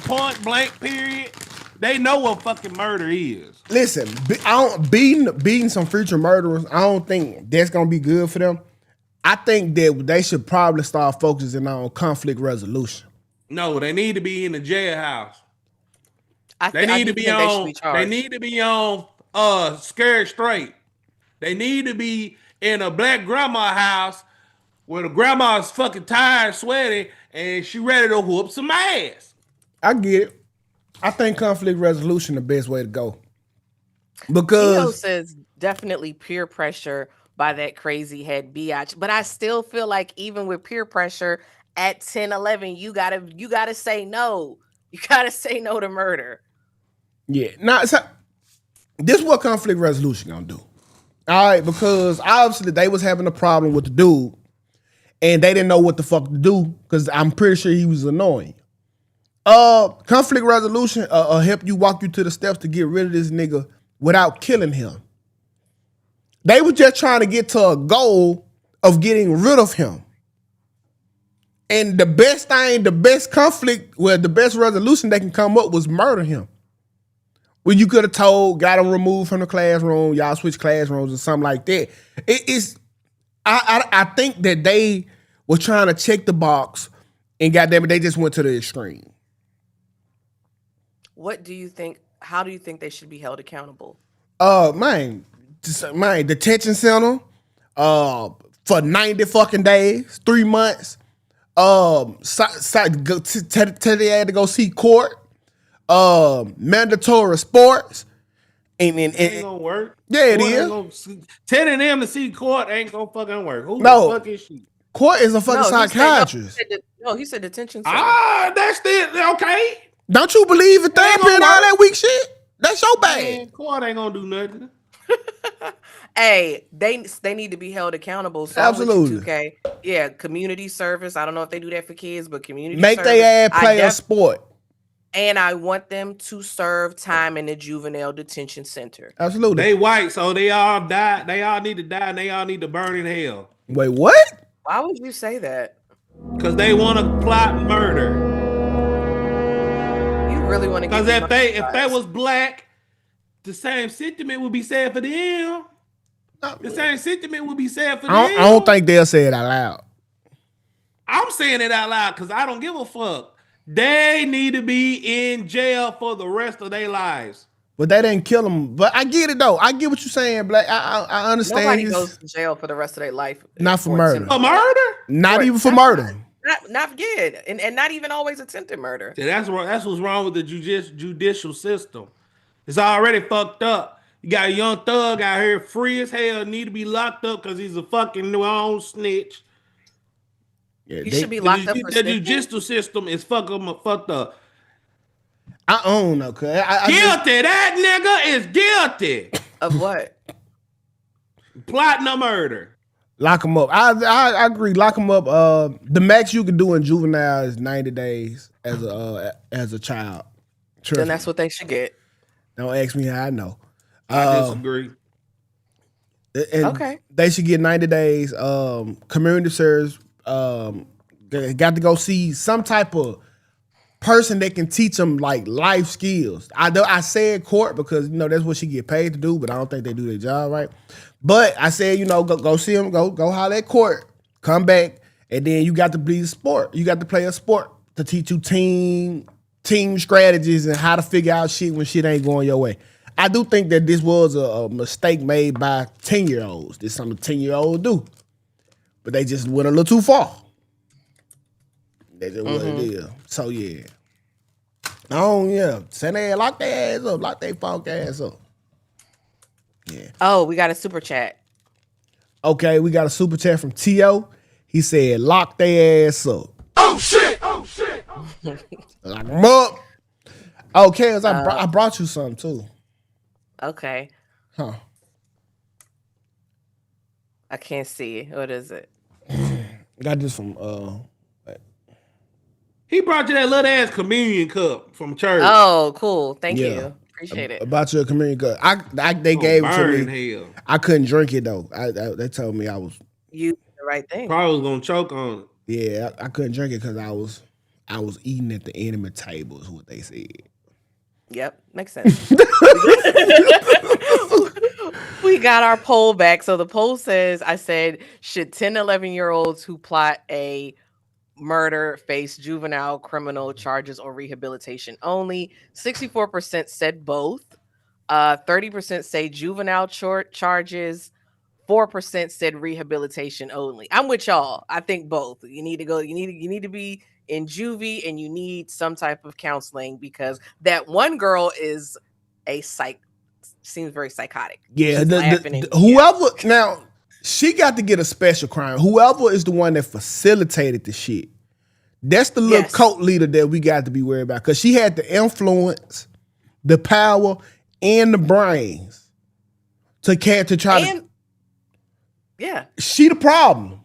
point blank. Period. They know what fucking murder is. Listen, beating some future murderers. I don't think that's gonna be good for them. I think that they should probably start focusing on conflict resolution. No, they need to be in the jailhouse. They need to be on Scared Straight. They need to be in a black grandma house where the grandma's fucking tired, sweaty, and she ready to whoop some ass. I get it. I think conflict resolution the best way to go. Because Theo says definitely peer pressure by that crazy head biatch. But I still feel like even with peer pressure at 10, 11, you gotta say no. You gotta say no to murder. Yeah. Now, this is what conflict resolution gonna do. All right, because obviously they was having a problem with the dude, and they didn't know what the fuck to do because I'm pretty sure he was annoying. Conflict resolution help you walk you to the steps to get rid of this nigga without killing him. They were just trying to get to a goal of getting rid of him. And the best resolution they can come up was murder him. Well, you could have got him removed from the classroom, y'all switch classrooms or something like that. I think that they were trying to check the box, and goddamn it, they just went to the extreme. What do you think? How do you think they should be held accountable? Detention center, for 90 fucking days, 3 months. Tell they had to go see court. Mandatory sports. And it ain't gonna work. Yeah, it is. Telling them to see court ain't gonna fucking work. Who the fuck is she? Court is a fucking psychiatrist. He said detention center. That's okay. Don't you believe in therapy and all that weak shit? That's your bad. Court ain't gonna do nothing. Hey, they need to be held accountable. So absolutely. Tukay. Yeah, community service. I don't know if they do that for kids, but community make service. their ass play a sport. And I want them to serve time in the juvenile detention center. Absolutely. They white, so they all die. They all need to die, and they all need to burn in hell. Wait, what? Why would you say that? Because they want to plot murder. You really want to? Because if that was black, the same sentiment would be said for them. The same sentiment would be said for them. I don't think they'll say it out loud. I'm saying it out loud because I don't give a fuck. They need to be in jail for the rest of their lives. But they didn't kill them. But I get it though. I get what you're saying, Black. I understand. Nobody goes to jail for the rest of their life. Not for murder. For murder? Not even for murder. Not good, and not even always attempted murder. See, that's what's wrong with the judicial system. It's already fucked up. You got a young thug out here, free as hell, need to be locked up because he's a fucking own snitch. Yeah, he should be locked up for the judicial system is fucked up. I don't know, cuz. Guilty. That nigga is guilty. Of what? Plotting a murder. Lock him up. I agree. Lock him up. The max you can do in juvenile is 90 days as a child. Then that's what they should get. Don't ask me how I know. I disagree. Okay. They should get 90 days. Community service. They got to go see some type of person that can teach them like life skills. I said court because that's what she get paid to do, but I don't think they do their job right. But I said go see them, go holler at court, come back, and then you got to play a sport. You got to play a sport to teach you team strategies and how to figure out shit when shit ain't going your way. I do think that this was a mistake made by 10-year-olds. This is something 10-year-olds do. But they just went a little too far. That's just what it is. So, yeah. Send their lock their ass up. Lock their funk ass up. Yeah. Oh, we got a super chat. Okay, we got a super chat from T.O. He said, lock their ass up. Oh shit! Lock them up. Okay, I brought you something, too. Okay. Huh. I can't see. What is it? Got this from He brought you that little ass communion cup from church. Oh, cool. Thank you. Appreciate it. About your communion cup. They gave it to me. Hell. I couldn't drink it though. They told me I was. You did the right thing. Probably was gonna choke on it. Yeah, I couldn't drink it because I was eating at the enemy table is what they said. Yep, makes sense. We got our poll back. So the poll says, I said, should 10, 11-year-olds who plot a murder face juvenile criminal charges or rehabilitation only? 64% said both. 30% say juvenile charges. 4% said rehabilitation only. I'm with y'all. I think both. You need to go. You need to be in juvie, and you need some type of counseling because that one girl is a seems very psychotic. Yeah, whoever now she got to get a special crime. Whoever is the one that facilitated the shit, that's the little cult leader that we got to be worried about because she had the influence, the power, and the brains to try to. Yeah, she the problem.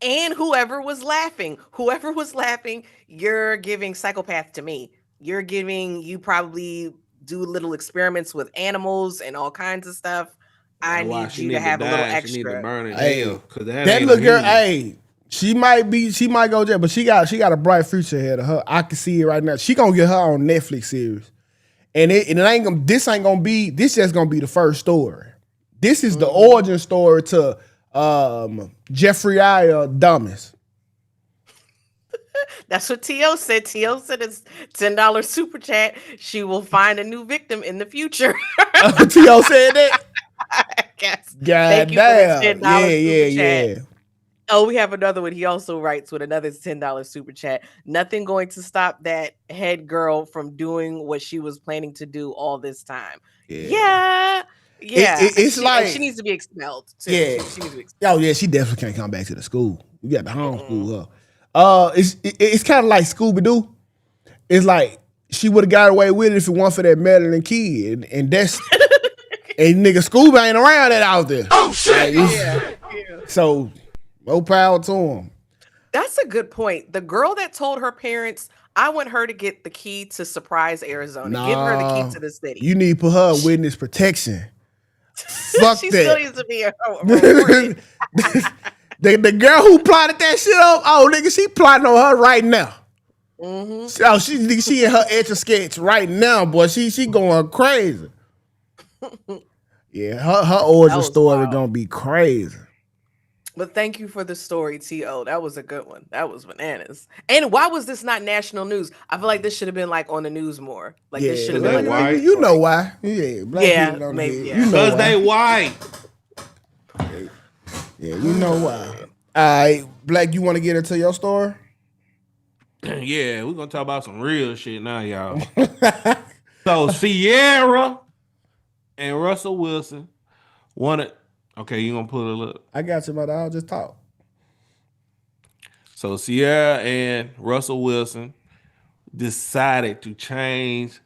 And whoever was laughing, you're giving psychopath to me. You probably do little experiments with animals and all kinds of stuff. I need you to have a little extra. She need to burn in hell, that little girl, she might go jail, but she got a bright future ahead of her. I can see it right now. She gonna get her own Netflix series, and this just gonna be the first story. This is the origin story to Jeffrey Dahmer. That's what T.O. said. T.O. said it's $10 super chat. She will find a new victim in the future. T.O. said that? I guess. God damn. Yeah. Oh, we have another one. He also writes with another $10 super chat. Nothing going to stop that head girl from doing what she was planning to do all this time. Yeah. It's like she needs to be expelled too. Yeah. She needs to be expelled. Oh yeah, she definitely can't come back to the school. You got to homeschool her. It's kind of like Scooby-Doo. It's like she would have got away with it if it weren't for that meddling kid, and that's and nigga Scooby ain't around that out there. Oh shit! So more power to him. That's a good point. The girl that told her parents, I want her to get the key to Surprise, Arizona. Give her the key to the city. You need to put her in witness protection. Fuck she that. Still needs to be a the girl who plotted that shit up, nigga, she plotting on her right now. Mm-hmm. She in her etch a sketch right now, boy. She going crazy. Yeah, her origin story gonna be crazy. But thank you for the story, T.O. That was a good one. That was bananas. And why was this not national news? I feel like this should have been like on the news more. Like this should have been like white. You know why? Yeah, black people don't maybe. You know because they white. Yeah, you know why. All right, Black, you want to get into your story? Yeah, we're gonna talk about some real shit now, y'all. So Ciara and Russell Wilson wanted. Okay, you gonna pull it up? I got you, my dog. Just talk. So Ciara and Russell Wilson decided to change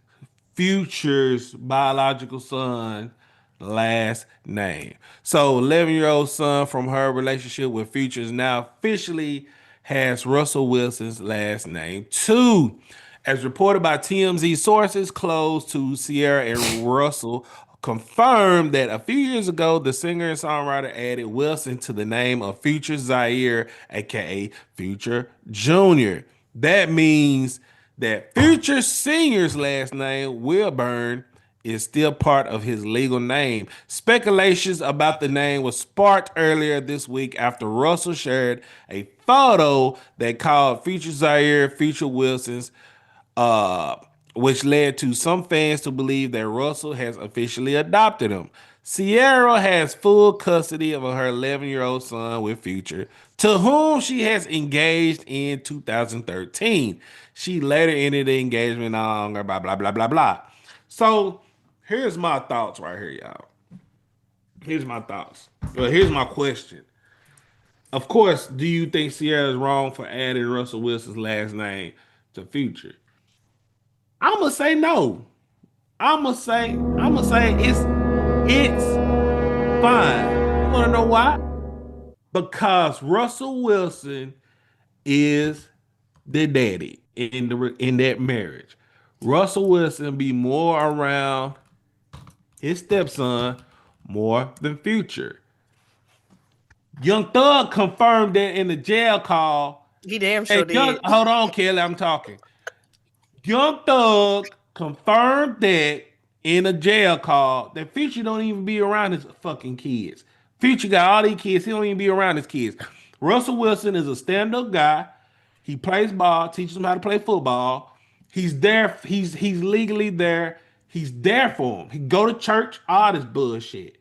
Future's biological son last name. So 11-year-old son from her relationship with Future now officially has Russell Wilson's last name too. As reported by TMZ sources close to Ciara and Russell confirmed that a few years ago, the singer and songwriter added Wilson to the name of Future Zaire, aka Future Jr. That means that Future Senior's last name, Wilburn, is still part of his legal name. Speculations about the name was sparked earlier this week after Russell shared a photo that called Future Zaire Future Wilson's, which led to some fans to believe that Russell has officially adopted him. Ciara has full custody of her 11-year-old son with Future, to whom she has engaged in 2013. She later ended the engagement on blah, blah, blah, blah, blah. So here's my thoughts right here, y'all. Here's my thoughts. Well, here's my question. Of course, do you think Ciara is wrong for adding Russell Wilson's last name to Future? I'm gonna say no. I'm gonna say it's fine. You wanna know why? Because Russell Wilson is the daddy in that marriage. Russell Wilson be more around his stepson more than Future. Young Thug confirmed that in the jail call. He damn sure did. Hold on, Kelly, I'm talking. Young Thug confirmed that in a jail call that Future don't even be around his fucking kids. Future got all these kids. He don't even be around his kids. Russell Wilson is a stand-up guy. He plays ball, teaches them how to play football. He's there. He's legally there. He's there for him. He go to church, all this bullshit.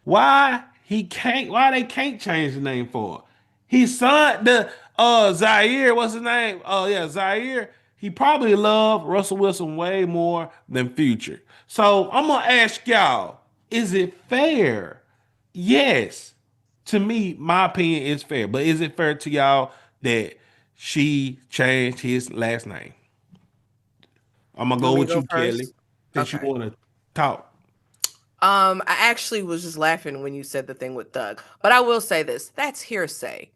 Why they can't change the name for him? His son, the Zaire, what's his name? Zaire. He probably loved Russell Wilson way more than Future. So I'm gonna ask y'all, is it fair? Yes. To me, my opinion is fair. But is it fair to y'all that she changed his last name? I'm gonna go with you, Kelly, since you want to talk. I actually was just laughing when you said the thing with Thug, but I will say this: that's hearsay.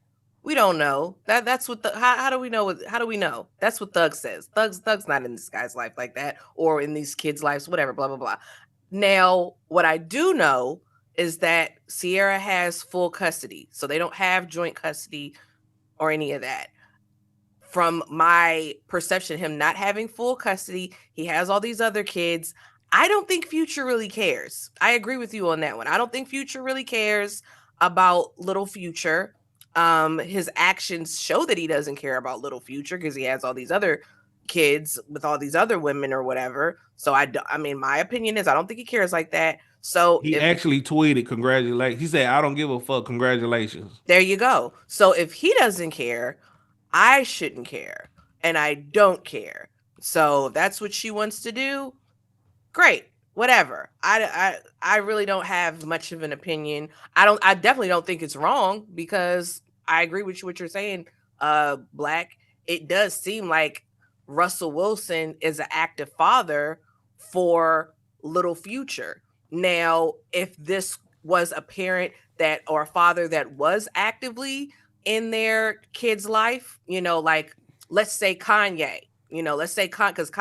We don't know. That's what the how do we know? How do we know? That's what Thug says. Thug's not in this guy's life like that, or in these kids' lives, whatever. Blah blah blah. Now, what I do know is that Ciara has full custody, so they don't have joint custody or any of that. From my perception, him not having full custody, he has all these other kids. I don't think Future really cares. I agree with you on that one. I don't think Future really cares about little Future. His actions show that he doesn't care about little Future because he has all these other kids with all these other women or whatever. So I mean, my opinion is I don't think he cares like that. So he actually tweeted congratulations. He said, "I don't give a fuck. Congratulations." There you go. So if he doesn't care, I shouldn't care, and I don't care. So if that's what she wants to do, great, whatever. I really don't have much of an opinion. I definitely don't think it's wrong because I agree with you what you're saying, Black. It does seem like Russell Wilson is an active father for little Future. Now, if this was a parent that or a father that was actively in their kid's life, like let's say Kanye, because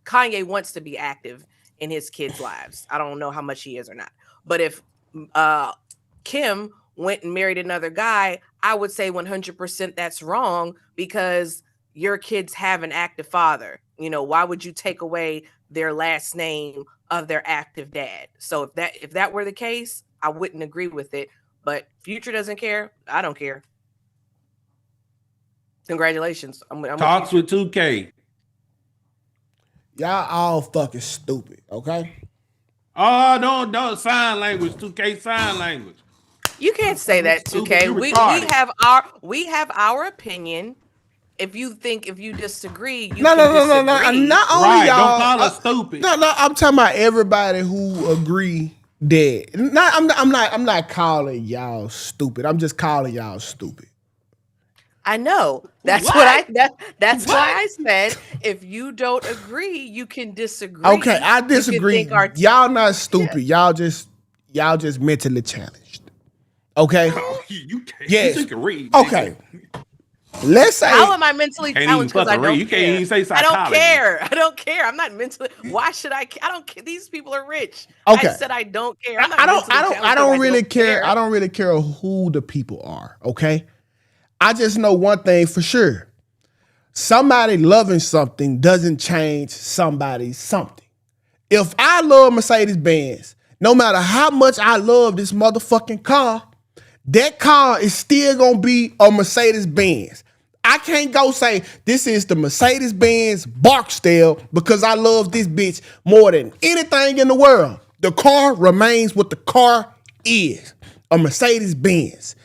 Kanye wants to be active in his kids' lives. I don't know how much he is or not. But if Kim went and married another guy, I would say 100% that's wrong because your kids have an active father. Why would you take away their last name of their active dad? So if that were the case, I wouldn't agree with it. But Future doesn't care. I don't care. Congratulations. Talks with Tukay. Y'all all fucking stupid, okay? Oh, don't sign language, 2K sign language. You can't say that, 2K. We have our opinion. If you disagree, you no. disagree. Not only right, y'all. Don't call us stupid. No. I'm talking about everybody who agree that. I'm not calling y'all stupid. I'm just calling y'all stupid. I know. That's why I said if you don't agree, you can disagree. Okay, I disagree. Y'all not stupid. Yeah. Y'all just mentally challenged. Okay? You can't. Yes. You can read. Okay. Let's say. How am I mentally challenged? Because I don't You can't even say psychology. I don't care. I'm not mentally. Why should I? I don't care. These people are rich. Okay. I said I don't care. I don't really care. I don't really care who the people are. Okay. I just know one thing for sure. somebody loving something doesn't change somebody's something. If I love Mercedes-Benz, no matter how much I love this motherfucking car, that car is still gonna be a Mercedes-Benz. I can't go say this is the Mercedes-Benz Barksdale because I love this bitch more than anything in the world. The car remains what the car is, a Mercedes-Benz.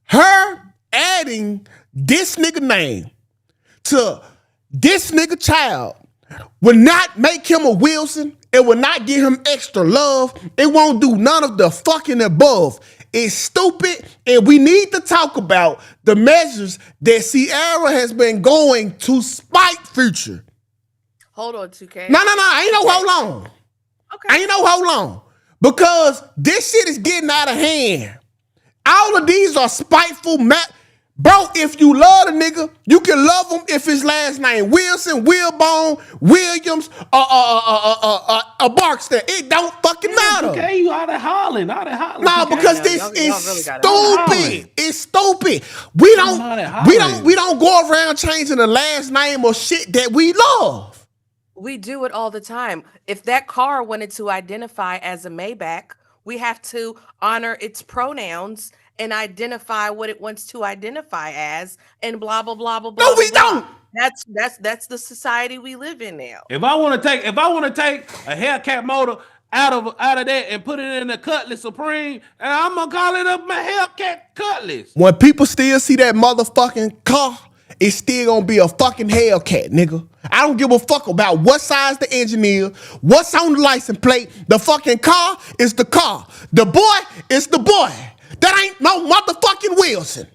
Her adding this nigga name to this nigga child will not make him a Wilson. It will not give him extra love. It won't do none of the fucking above. It's stupid, and we need to talk about the measures that Ciara has been going to spite Future. Hold on, Tukay. No, ain't no hold on. Okay. Ain't no hold on. Because this shit is getting out of hand. All of these are spiteful. Bro, if you love the nigga, you can love him if his last name Wilson, Wilbone, Williams, Barksdale. It don't fucking matter. Okay, you out of hollering. No, because this is stupid. It's stupid. We don't go around changing the last name or shit that we love. We do it all the time. If that car wanted to identify as a Maybach, we have to honor its pronouns and identify what it wants to identify as, and blah blah blah blah blah. No, we don't. That's the society we live in now. If I want to take a Hellcat motor out of that and put it in a Cutlass Supreme, and I'm gonna call it up my Hellcat Cutlass. When people still see that motherfucking car, it's still gonna be a fucking Hellcat, nigga. I don't give a fuck about what size the engine is, what's on the license plate. The fucking car is the car. The boy is the boy. That ain't no motherfucking Wilson.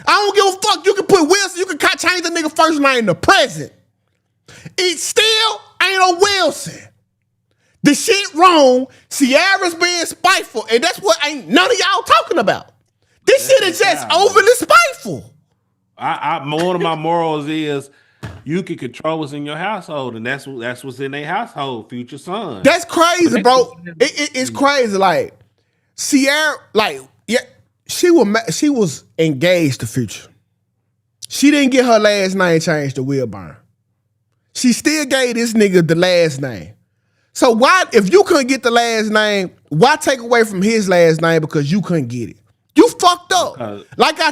I don't give a fuck. You can put Wilson, you can change the nigga first name to present. It still ain't a Wilson. The shit wrong. Ciara's being spiteful, and that's what ain't none of y'all talking about. This shit is just overly spiteful. One of my morals is you can control what's in your household, and that's what's in their household, future son. That's crazy, bro. It's crazy. Like Ciara, like she was engaged to Future. She didn't get her last name changed to Wilburn. She still gave this nigga the last name. So why, if you couldn't get the last name, why take away from his last name because you couldn't get it? You fucked up. Like I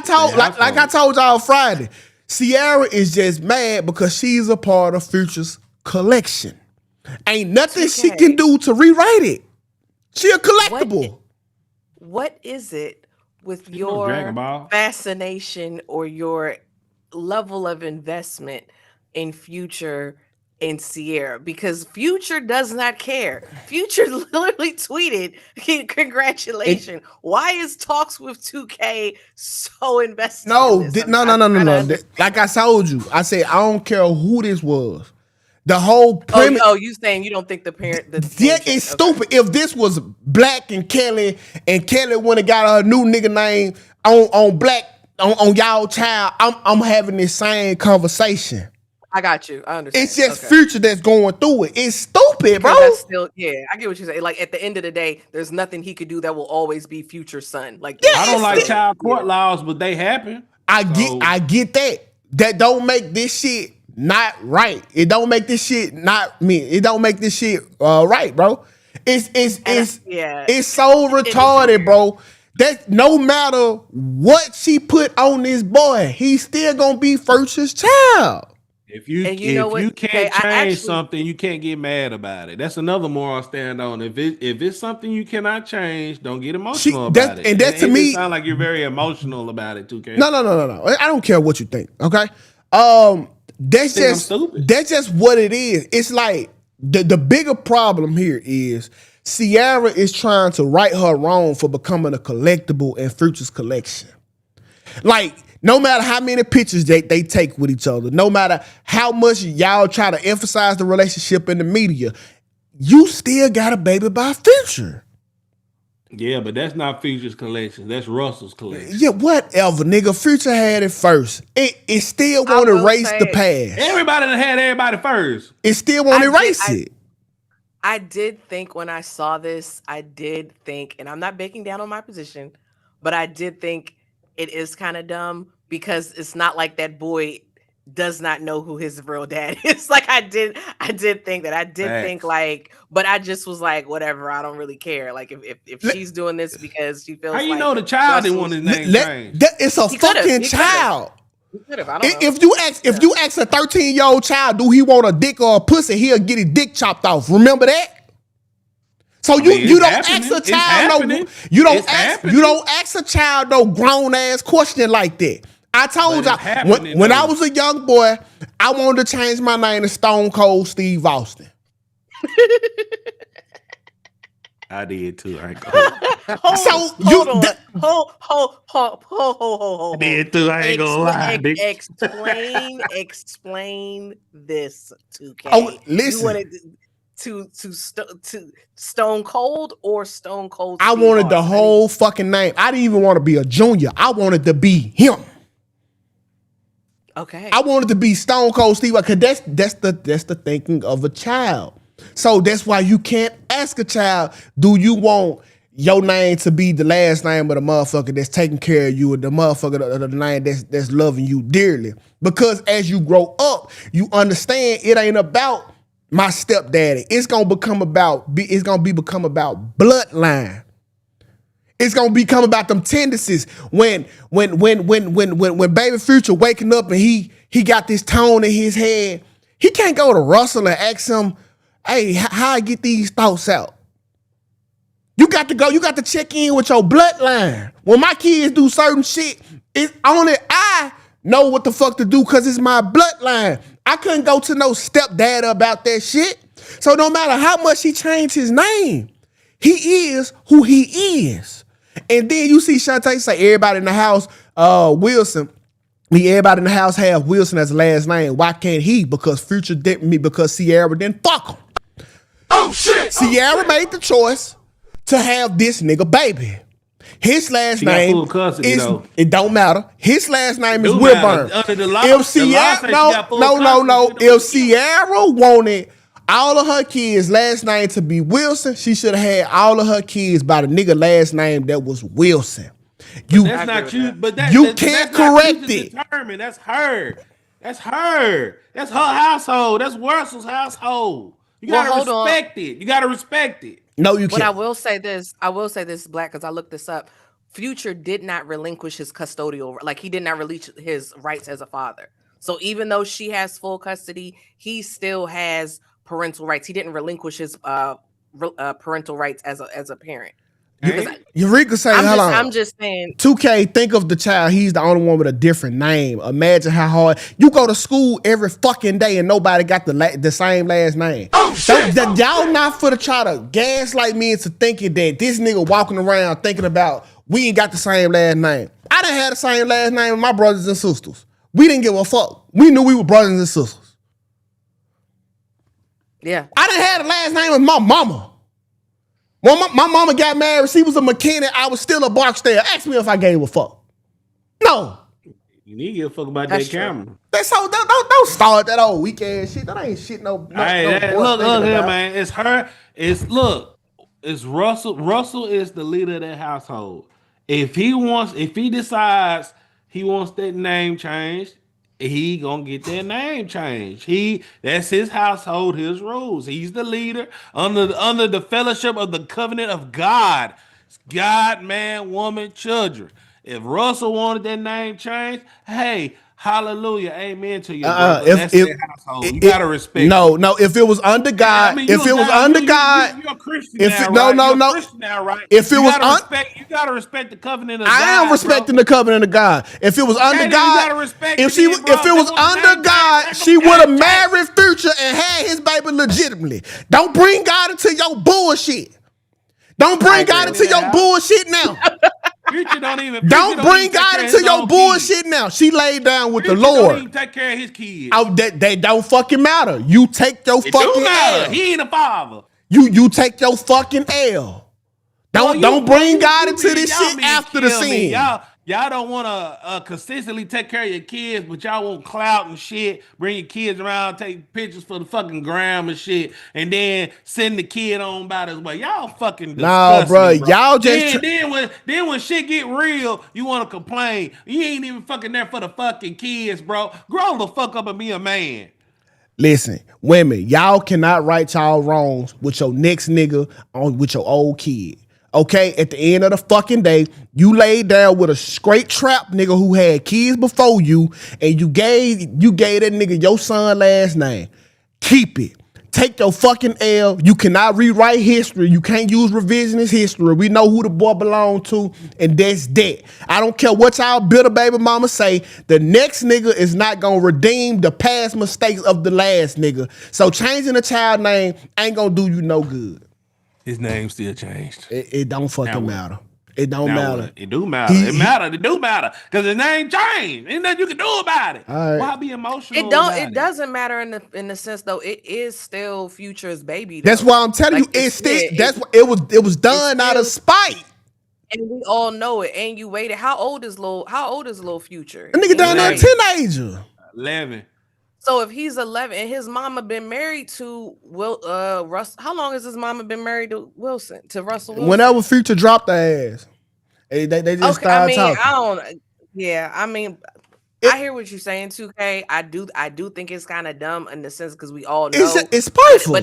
told y'all Friday, Ciara is just mad because she's a part of Future's collection. Ain't nothing she can do to rewrite it. She a collectible. What is it with your fascination or your level of investment in Future and Ciara? Because Future does not care. Future literally tweeted, congratulations. Why is talks with Tukay so invested? No. Like I told you, I said, I don't care who this was. The whole premise. Oh, you saying you don't think the parent? Yeah, it's stupid. If this was Black and Kellie went and got her new nigga name on Black on y'all child, I'm having this same conversation. I got you. I understand. It's just Future that's going through it. It's stupid, bro. That's still, I get what you're saying. Like at the end of the day, there's nothing he could do that will always be Future's son. Like I don't like child court laws, but they happen. I get that. That don't make this shit not right. It don't make this shit not me. It don't make this shit right, bro. It's so retarded, bro. That no matter what she put on this boy, he's still gonna be Future's child. If you can't change something, you can't get mad about it. That's another moral I stand on. If it's something you cannot change, don't get emotional about it. And that to me sound like you're very emotional about it, Tukay. No. I don't care what you think. Okay. That's just what it is. It's like the bigger problem here is Ciara is trying to right her wrong for becoming a collectible in Future's collection. Like, no matter how many pictures they take with each other, no matter how much y'all try to emphasize the relationship in the media, you still got a baby by Future. Yeah, but that's not Future's collection. That's Russell's collection. Yeah, whatever, nigga. Future had it first. It still won't erase the past. Everybody that had everybody first. It still won't erase it. I did think when I saw this, and I'm not backing down on my position, but I did think it is kind of dumb because it's not like that boy does not know who his real dad is. Like I did think that. I did think like, but I just was like, whatever, I don't really care. Like if she's doing this because she feels How you like know the child didn't want his name changed? It's a fucking child. I don't know. If you ask a 13-year-old child, do he want a dick or a pussy, he'll get his dick chopped off. Remember that? So you don't ask a child you don't ask a child no grown ass question like that. I told you when I was a young boy, I wanted to change my name to Stone Cold Steve Austin. I did too. I ain't Hold. I did too. I ain't gonna lie. Explain this, Tukay. Oh, listen. You wanted to Stone Cold or Stone Cold? I wanted the whole fucking name. I didn't even want to be a junior. I wanted to be him. Okay. I wanted to be Stone Cold Steve, because that's the thinking of a child. So that's why you can't ask a child, do you want your name to be the last name of the motherfucker that's taking care of you, or the motherfucker the name that's loving you dearly? Because as you grow up, you understand it ain't about my stepdaddy. It's gonna become about bloodline. It's gonna become about them tendencies. When Baby Future waking up and he got this tone in his head, he can't go to Russell and ask him, hey, how I get these thoughts out? You got to check in with your bloodline. When my kids do certain shit, it's only I know what the fuck to do because it's my bloodline. I couldn't go to no stepdad about that shit. So no matter how much he changed his name, he is who he is. And then you see Shantae say everybody in the house, Wilson. Everybody in the house have Wilson as a last name. Why can't he? Because Future didn't me, because Ciara didn't fuck him. Oh shit! Ciara made the choice to have this nigga baby. His last name is, it don't matter. His last name is Wilburn. If Ciara wanted all of her kids' last name to be Wilson, she should have had all of her kids by the nigga last name that was Wilson. That's not you, but you can't correct it. Determine. That's her. That's her household. That's Russell's household. You gotta respect it. You gotta respect it. No, you can't. But I will say this, Black, because I looked this up. Future did not relinquish his custodial, like he did not release his rights as a father. So even though she has full custody, he still has parental rights. He didn't relinquish his parental rights as a parent. Eureka saying, hold on. I'm just saying. 2K, think of the child. He's the only one with a different name. Imagine how hard. You go to school every fucking day and nobody got the same last name. Oh, shit. Y'all not for to try to gaslight me into thinking that this nigga walking around thinking about we ain't got the same last name. I done had the same last name with my brothers and sisters. We didn't give a fuck. We knew we were brothers and sisters. Yeah. I done had the last name with my mama. When my mama got married, she was a mechanic. I was still a Barksdale. Ask me if I gave a fuck. No. You need to give a fuck about that camera. That's so don't start that old weak ass shit. That ain't shit no. Look here, man. It's her. It's Russell. Russell is the leader of that household. If he decides he wants that name changed, he gonna get that name changed. That's his household, his rules. He's the leader under the fellowship of the covenant of God. It's God, man, woman, children. If Russell wanted that name changed, hey, hallelujah, amen to you. That's their household. You gotta respect. No, if it was under God, you're a Christian now, Christian now, right? If it was you gotta respect the covenant of God. I am respecting the covenant of God. If it was under God, if it was under God, she would have married Future and had his baby legitimately. Don't bring God into your bullshit. Don't bring God into your bullshit now. Future don't bring God into your bullshit now. She laid down with the Lord. Don't even take care of his kids. Oh, that don't fucking matter. You take your fucking L. He ain't a father. You take your fucking L. Don't bring God into this shit after the scene. Y'all don't want to consistently take care of your kids, but y'all want clout and shit. Bring your kids around, take pictures for the fucking gram and shit, and then send the kid on by this way. Y'all fucking disgust bro, me, bro. y'all just Then when shit get real, you want to complain. You ain't even fucking there for the fucking kids, bro. Grow the fuck up and be a man. Listen, women, y'all cannot right y'all wrongs with your next nigga on with your old kid. Okay, at the end of the fucking day, you laid down with a straight trap nigga who had kids before you, and you gave that nigga your son last name. Keep it. Take your fucking L. You cannot rewrite history. You can't use revisionist history. We know who the boy belonged to, and that's that. I don't care what y'all bitter baby mama say. The next nigga is not gonna redeem the past mistakes of the last nigga. So changing the child name ain't gonna do you no good. His name still changed. It don't fucking matter. It don't matter. What? It do matter. It do matter. Because his name changed. Ain't nothing you can do about it. Right. Why be emotional? It doesn't matter in the sense though. It is still Future's baby. Though. That's why I'm telling you. It's still it was done out of spite. And we all know it. And you waited. How old is little Future? A nigga down there a teenager. 11. So if he's 11 and his mama been married to Russ, how long has his mama been married to Russell Wilson? Whenever Future dropped their ass, they just started talking. I hear what you're saying, Tukay. I do think it's kind of dumb in the sense because we all know it's spiteful.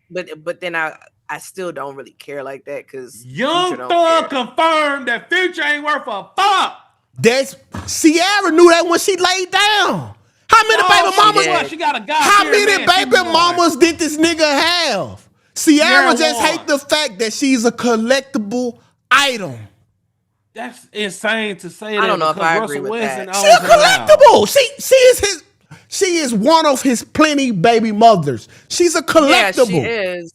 But then I still don't really care like that because Young Thug confirmed that Future ain't worth a fuck. That's Ciara knew that when she laid down. How many baby mamas? She got a guy. How many baby mamas did this nigga have? Ciara just hate the fact that she's a collectible item. That's insane to say that. I don't know if I agree with that. She's a collectible. She is one of his plenty baby mothers. She's a collectible. Yeah, she is.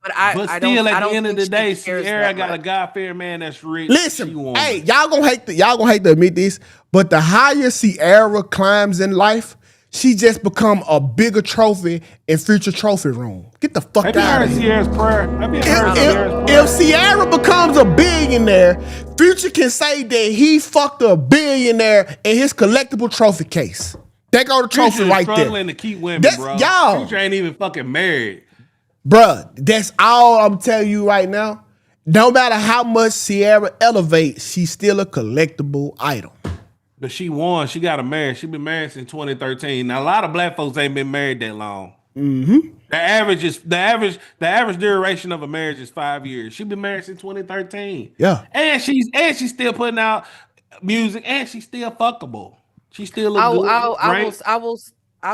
But at the end of the day, Ciara got a God-fearing man that's rich. Listen, hey, y'all gonna hate to admit this, but the higher Ciara climbs in life, she just become a bigger trophy in Future trophy room. Get the fuck out of here. If Ciara becomes a billionaire, Future can say that he fucked a billionaire in his collectible trophy case. That go the trophy right there. Struggling to keep women, bro. Y'all. Future ain't even fucking married. Bruh, that's all I'm telling you right now. No matter how much Ciara elevates, she's still a collectible item. But she won. She got married. She been married since 2013. Now a lot of black folks ain't been married that long. Mm-hmm. The average duration of a marriage is 5 years. She been married since 2013. Yeah, and she's still putting out music, and she's still fuckable. She still look good. I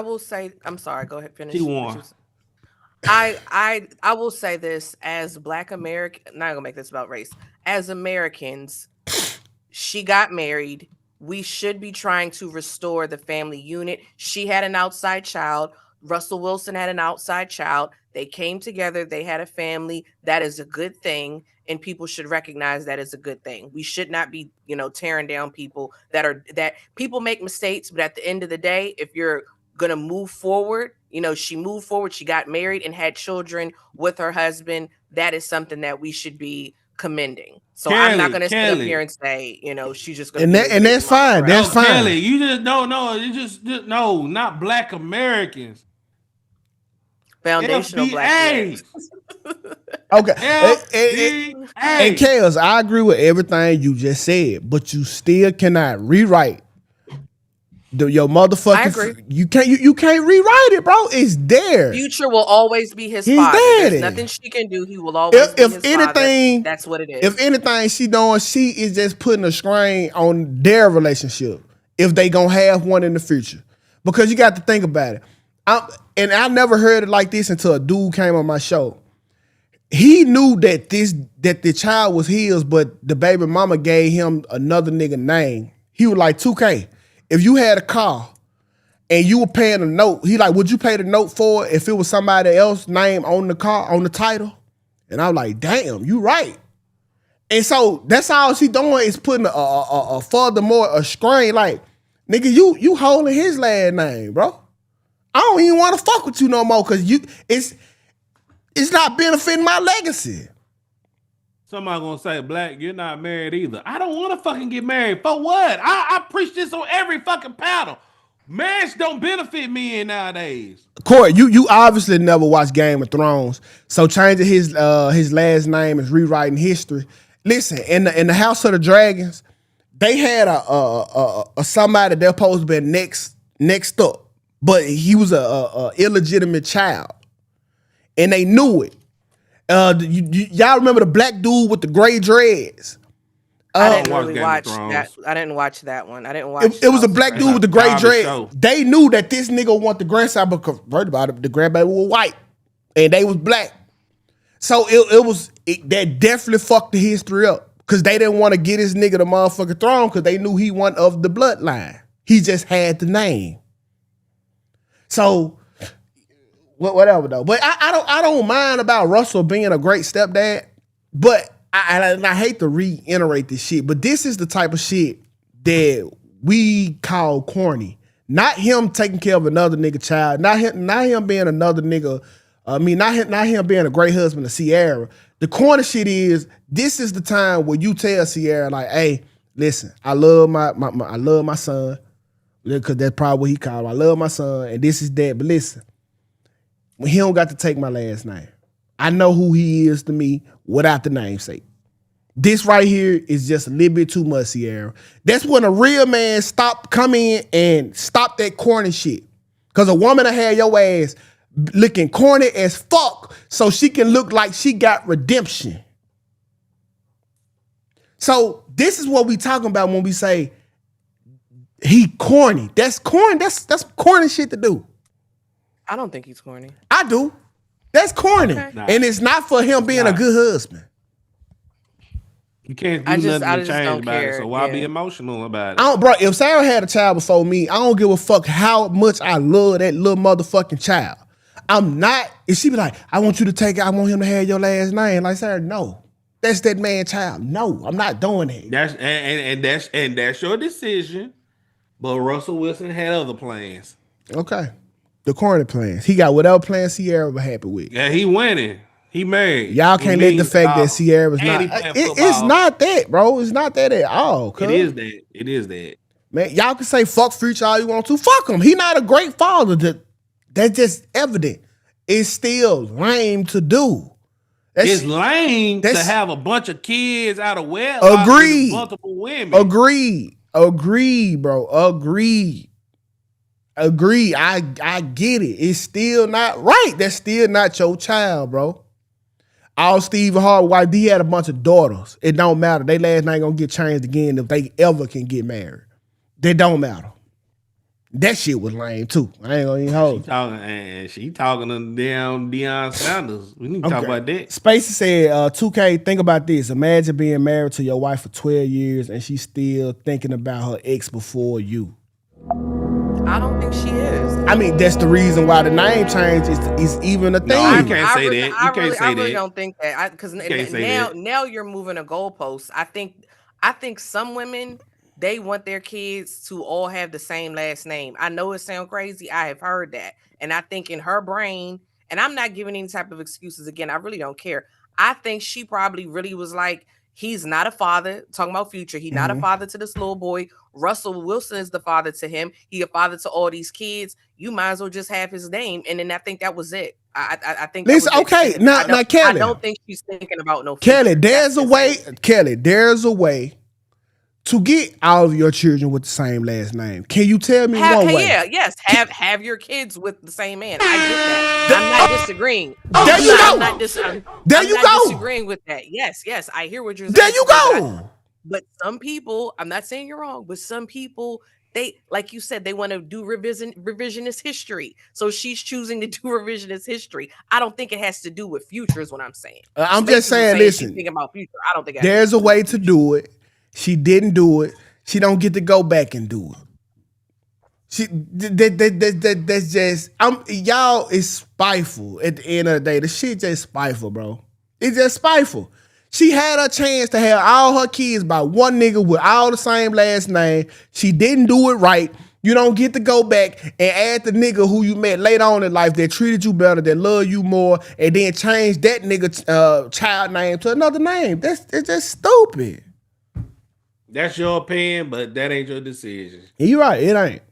will say. I'm sorry. Go ahead. Finish. She won. I will say this as Black American. Not gonna make this about race. As Americans, she got married. We should be trying to restore the family unit. She had an outside child. Russell Wilson had an outside child. They came together. They had a family. That is a good thing, and people should recognize that is a good thing. We should not be, tearing down people that people make mistakes, but at the end of the day, if you're gonna move forward, she moved forward. She got married and had children with her husband. That is something that we should be commending. So I'm not gonna sit up here and say, she's just gonna. And that's fine. That's fine. Kelly, you just no. You just no, not Black Americans. Foundational FBA. Black Americans. Okay. And Chaos, I agree with everything you just said, but you still cannot rewrite your motherfucking. I agree. You can't rewrite it, bro. It's there. Future will always be his father. Daddy. There's nothing she can do. He will always be his father. That's what it is. If anything she doing, she is just putting a strain on their relationship if they gonna have one in the future. Because you got to think about it. I never heard it like this until a dude came on my show. He knew that the child was his, but the baby mama gave him another nigga name. He was like, Tukay, if you had a car and you were paying a note, he like, would you pay the note for it if it was somebody else's name on the car, on the title? And I was like, damn, you right. And so that's all she doing is putting a furthermore a strain like, nigga, you holding his last name, bro. I don't even want to fuck with you no more because it's not benefiting my legacy. Somebody gonna say, Black, you're not married either. I don't want to fucking get married. For what? I preach this on every fucking panel. Marriage don't benefit men nowadays. Corey, you obviously never watched Game of Thrones, so changing his last name is rewriting history. Listen, in the House of the Dragons, they had a somebody they're supposed to be next up, but he was a illegitimate child, and they knew it. Y'all remember the black dude with the gray dreads? I didn't really watch that. I didn't watch that one. I didn't watch. It was a black dude with the gray dreads. They knew that this nigga want the grandson because right about it, the grandbaby was white and they was black. So that definitely fucked the history up because they didn't want to get this nigga the motherfucking throne because they knew he wasn't of the bloodline. He just had the name. So whatever though. But I don't mind about Russell being a great stepdad, but I hate to reiterate this shit, but this is the type of shit that we call corny. Not him taking care of another nigga child. Not him being another nigga. Not him being a great husband to Ciara. The corny shit is this is the time where you tell Ciara like, hey, listen, I love my son because that's probably what he called him. I love my son and this is that. But listen, when he don't got to take my last name. I know who he is to me without the namesake. This right here is just a little bit too much, Ciara. That's when a real man come in and stop that corny shit. Because a woman will have your ass looking corny as fuck so she can look like she got redemption. So this is what we talking about when we say he corny. That's corny. That's corny shit to do. I don't think he's corny. I do. That's corny. Okay. And it's not for him being a good husband. You can't do nothing to change about it, so why be emotional about it? Bro, if Sarah had a child before me, I don't give a fuck how much I love that little motherfucking child. I'm not, if she be like, I want him to have your last name. Like, Sarah, no. That's that man's child. No, I'm not doing that. That's your decision. But Russell Wilson had other plans. Okay. The corny plans. He got whatever plans Ciara was happy with. Yeah, he winning. He married. Y'all can't let the fact that Ciara was not. It's not that, bro. It's not that at all. It is that. It is that. Man, y'all can say fuck Future all you want to. Fuck him. He not a great father. That's just evident. It's still lame to do. It's lame to have a bunch of kids out of wedlock with multiple women. Agreed, bro. Agreed. I get it. It's still not right. That's still not your child, bro. All Stephen Harvey, why he had a bunch of daughters. It don't matter. They last night gonna get changed again if they ever can get married. They don't matter. That shit was lame too. I ain't gonna even hold. She talking to damn Deion Sanders. We need to talk about that. Spacey said, "2K, think about this. Imagine being married to your wife for 12 years and she's still thinking about her ex before you." I don't think she is. I mean, that's the reason why the name change is even a thing. No, you can't say that. I really don't think that. Because now you're moving a goalpost. I think some women, they want their kids to all have the same last name. I know it sounds crazy. I have heard that. And I think in her brain, and I'm not giving any type of excuses again, I really don't care. I think she probably really was like, he's not a father, talking about Future. He's not a father to this little boy. Russell Wilson is the father to him. He a father to all these kids. You might as well just have his name. And then I think that was it. I think that was okay. It. Now, Kellie. I don't think she's thinking about no Future. Kellie, there's a way to get all of your children with the same last name. Can you tell me one way? Yeah, yes. Have your kids with the same man. I get that. I'm not disagreeing. There you go. I'm not disagreeing with that. Yes. I hear what you're saying. There you go. But some people, I'm not saying you're wrong, but some people, they, like you said, they want to do revisionist history. So she's choosing to do revisionist history. I don't think it has to do with Future is what I'm saying. I'm just saying, listen. Thinking about Future. I don't think there's a way to do it. She didn't do it. She don't get to go back and do it. That's just y'all is spiteful at the end of the day. The shit just spiteful, bro. It's just spiteful. She had a chance to have all her kids by one nigga with all the same last name. She didn't do it right. You don't get to go back and add the nigga who you met later on in life that treated you better, that love you more, and then change that nigga child name to another name. It's just stupid. That's your opinion, but that ain't your decision. You're right. It ain't.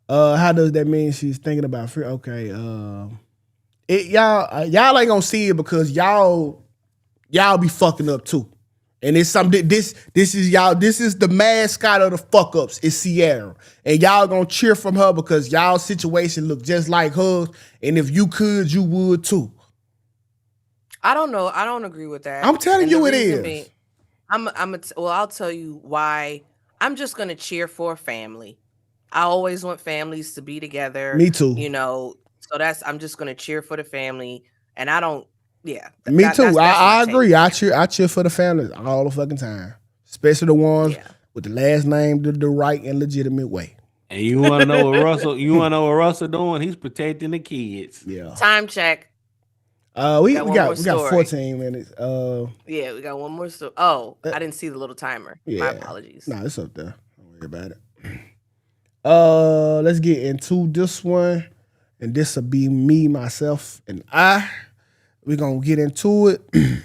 How does that mean she's thinking about free? Okay. Y'all ain't gonna see it because y'all be fucking up too. And it's something. This is y'all. This is the mascot of the fuck ups. It's Ciara, and y'all gonna cheer from her because y'all situation look just like hers. And if you could, you would too. I don't know. I don't agree with that. I'm telling you, it is. I'll tell you why. I'm just gonna cheer for a family. I always want families to be together. Me too. You know, so I'm just gonna cheer for the family, and I don't. Yeah. Me too. I agree. I cheer for the family all the fucking time, especially the ones with the last name the right and legitimate way. And you want to know what Russell? You want to know what Russell doing? He's protecting the kids. Yeah. Time check. We got 14 minutes. Yeah, we got one more story. Oh, I didn't see the little timer. Yeah. My apologies. Nah, it's up there. Don't worry about it. Let's get into this one, and this will be me, myself, and I. We're gonna get into it. Do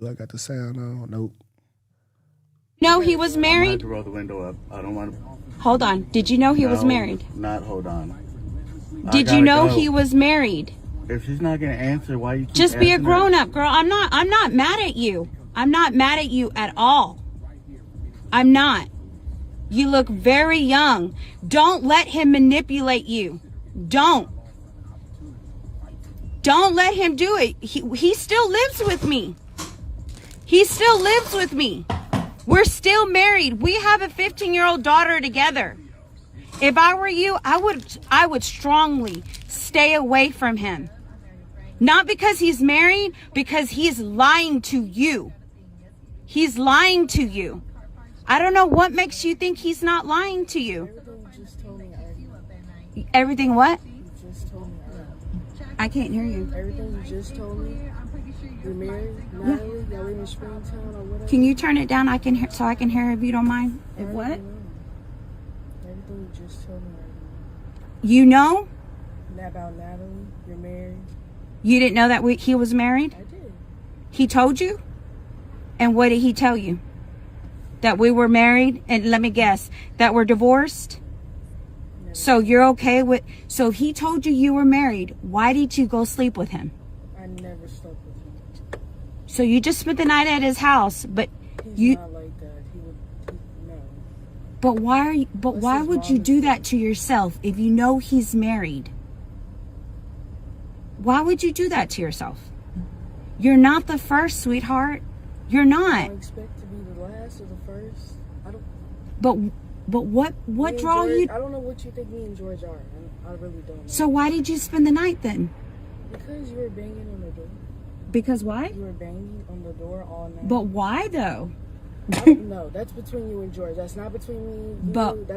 I got the sound on? Nope. No, he was married. I have to roll the window up. I don't want to. Hold on. Did you know he was married? Not hold on. Did you know he was married? If she's not gonna answer, why you keep just be a grown her? Up, girl. I'm not mad at you. I'm not mad at you at all. I'm not. You look very young. Don't let him manipulate you. Don't let him do it. He still lives with me. He still lives with me. We're still married. We have a 15-year-old daughter together. If I were you, I would strongly stay away from him. Not because he's married, because he's lying to you. He's lying to you. I don't know what makes you think he's not lying to you. Everything what? I can't hear you. Everything you just told me. You're married, Natalie, y'all in the Springtown or whatever. Can you turn it down? I can hear, so I can hear if you don't mind. If what? Everything you just told me. You know? About Natalie, you're married. You didn't know that he was married? I did. He told you? And what did he tell you? That we were married? And let me guess, that we're divorced? So you're okay with, so he told you were married. Why did you go sleep with him? I never slept with him. So you just spent the night at his house, but he's not like that. No. But why would you do that to yourself if you know he's married? Why would you do that to yourself? You're not the first, sweetheart. You're not. I don't expect to be the last or the first. I don't. But what draw you? I don't know what you think me and George are. I really don't know. So why did you spend the night then? Because you were banging on the door. Because why? You were banging on the door all night. But why though? I don't know. That's between you and George. That's not between me and you.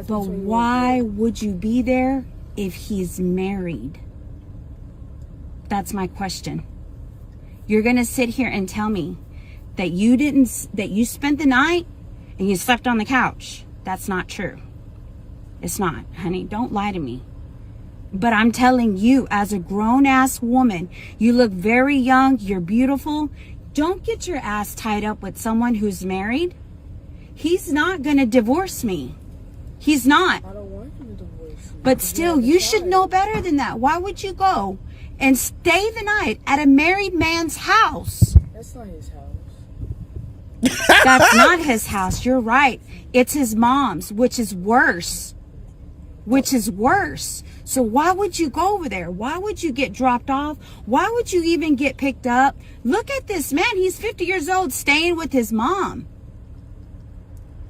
But why would you be there if he's married? That's my question. You're gonna sit here and tell me that you spent the night and you slept on the couch. That's not true. It's not, honey. Don't lie to me. But I'm telling you, as a grown-ass woman, you look very young. You're beautiful. Don't get your ass tied up with someone who's married. He's not going to divorce me. He's not. I don't want him to divorce you. But still, you should know better than that. Why would you go and stay the night at a married man's house? That's not his house. That's not his house. You're right. It's his mom's, which is worse. So why would you go over there? Why would you get dropped off? Why would you even get picked up? Look at this man. He's 50 years old staying with his mom.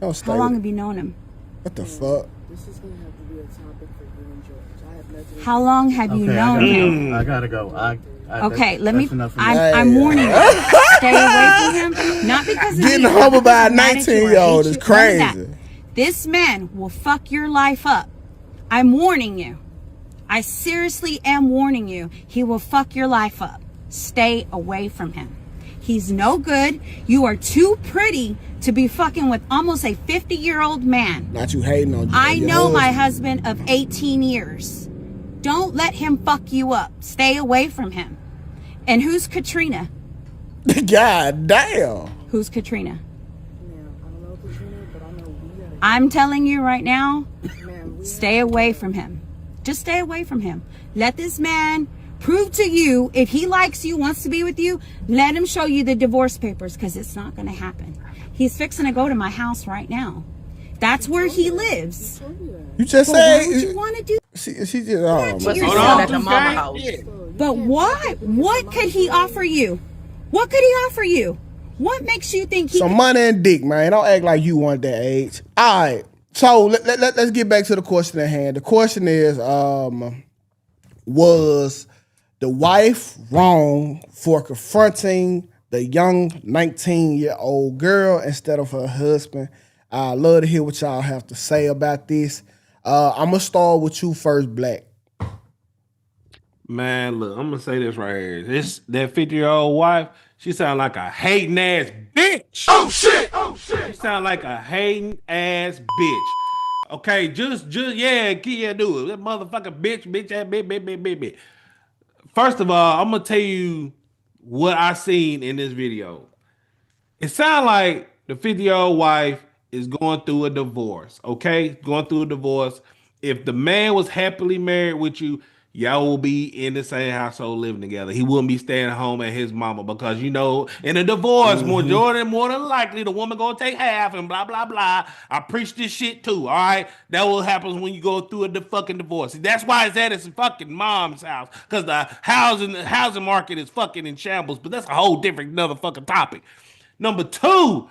How long have you known him? What the fuck? This is going to have to be a topic for you and George. I have nothing. How long have you known him? I gotta go. Okay, I'm warning you. Stay away from him. Not because of getting humbled by a 19-year-old is crazy. This man will fuck your life up. I'm warning you. I seriously am warning you. He will fuck your life up. Stay away from him. He's no good. You are too pretty to be fucking with almost a 50-year-old man. Not you hating on you. I know my husband of 18 years. Don't let him fuck you up. Stay away from him. And who's Katrina? God damn. Who's Katrina? Ma'am, I don't know Katrina, but I know we gotta. I'm telling you right now, stay away from him. Just stay away from him. Let this man prove to you, if he likes you, wants to be with you, let him show you the divorce papers, because it's not going to happen. He's fixing to go to my house right now. That's where he lives. You just But say why would you want to do she just But hold on, at the mama house. But why? What could he offer you? What could he offer you? What makes you think he some money and dick, man. Don't act like you want that age. All right. So let's get back to the question at hand. The question is, was the wife wrong for confronting the young 19-year-old girl instead of her husband? I love to hear what y'all have to say about this. I'm gonna start with you first, Black. Man, look, I'm gonna say this right here. That 50-year-old wife, she sound like a hating ass bitch. Oh shit! She sound like a hating ass bitch. Okay, just yeah, do it. That motherfucking bitch, ass bitch. First of all, I'm gonna tell you what I seen in this video. It sounds like the 50-year-old wife is going through a divorce, okay? Going through a divorce. If the man was happily married with you, y'all will be in the same household living together. He wouldn't be staying home at his mama because, you know, in a divorce, more than likely, the woman gonna take half and blah, blah, blah. I preach this shit too, all right? That what happens when you go through a fucking divorce. That's why it's at his fucking mom's house, because the housing market is fucking in shambles, but that's a whole different motherfucking topic. Number two,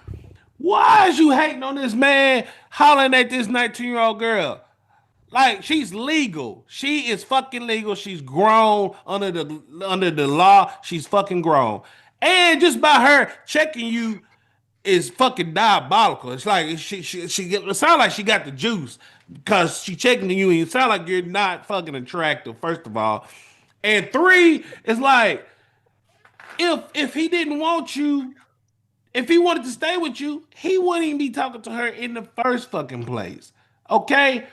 why is you hating on this man hollering at this 19-year-old girl? Like, she's legal. She is fucking legal. She's grown under the law. She's fucking grown. And just by her checking you is fucking diabolical. It's like it sounds like she got the juice because she checking you and it sounds like you're not fucking attractive, first of all. And three, it's like if he didn't want you, if he wanted to stay with you, he wouldn't even be talking to her in the first fucking place. Okay?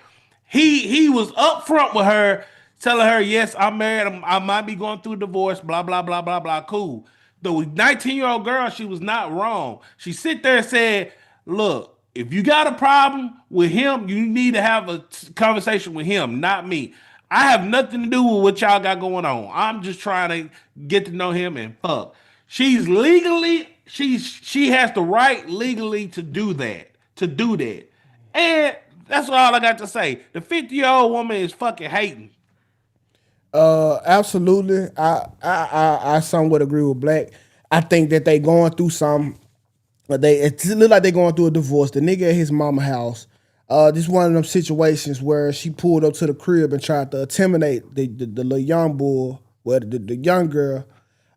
He was upfront with her, telling her, yes, I'm married. I might be going through a divorce, blah, blah, blah, blah, blah. Cool. The 19-year-old girl, she was not wrong. She sit there and said, look, if you got a problem with him, you need to have a conversation with him, not me. I have nothing to do with what y'all got going on. I'm just trying to get to know him and fuck. She's legally, she has the right legally to do that. And that's all I got to say. The 50-year-old woman is fucking hating. Absolutely. I somewhat agree with Black. I think that they going through some, but it look like they going through a divorce. The nigga at his mama house. This one of them situations where she pulled up to the crib and tried to intimidate the little young boy, well, the young girl,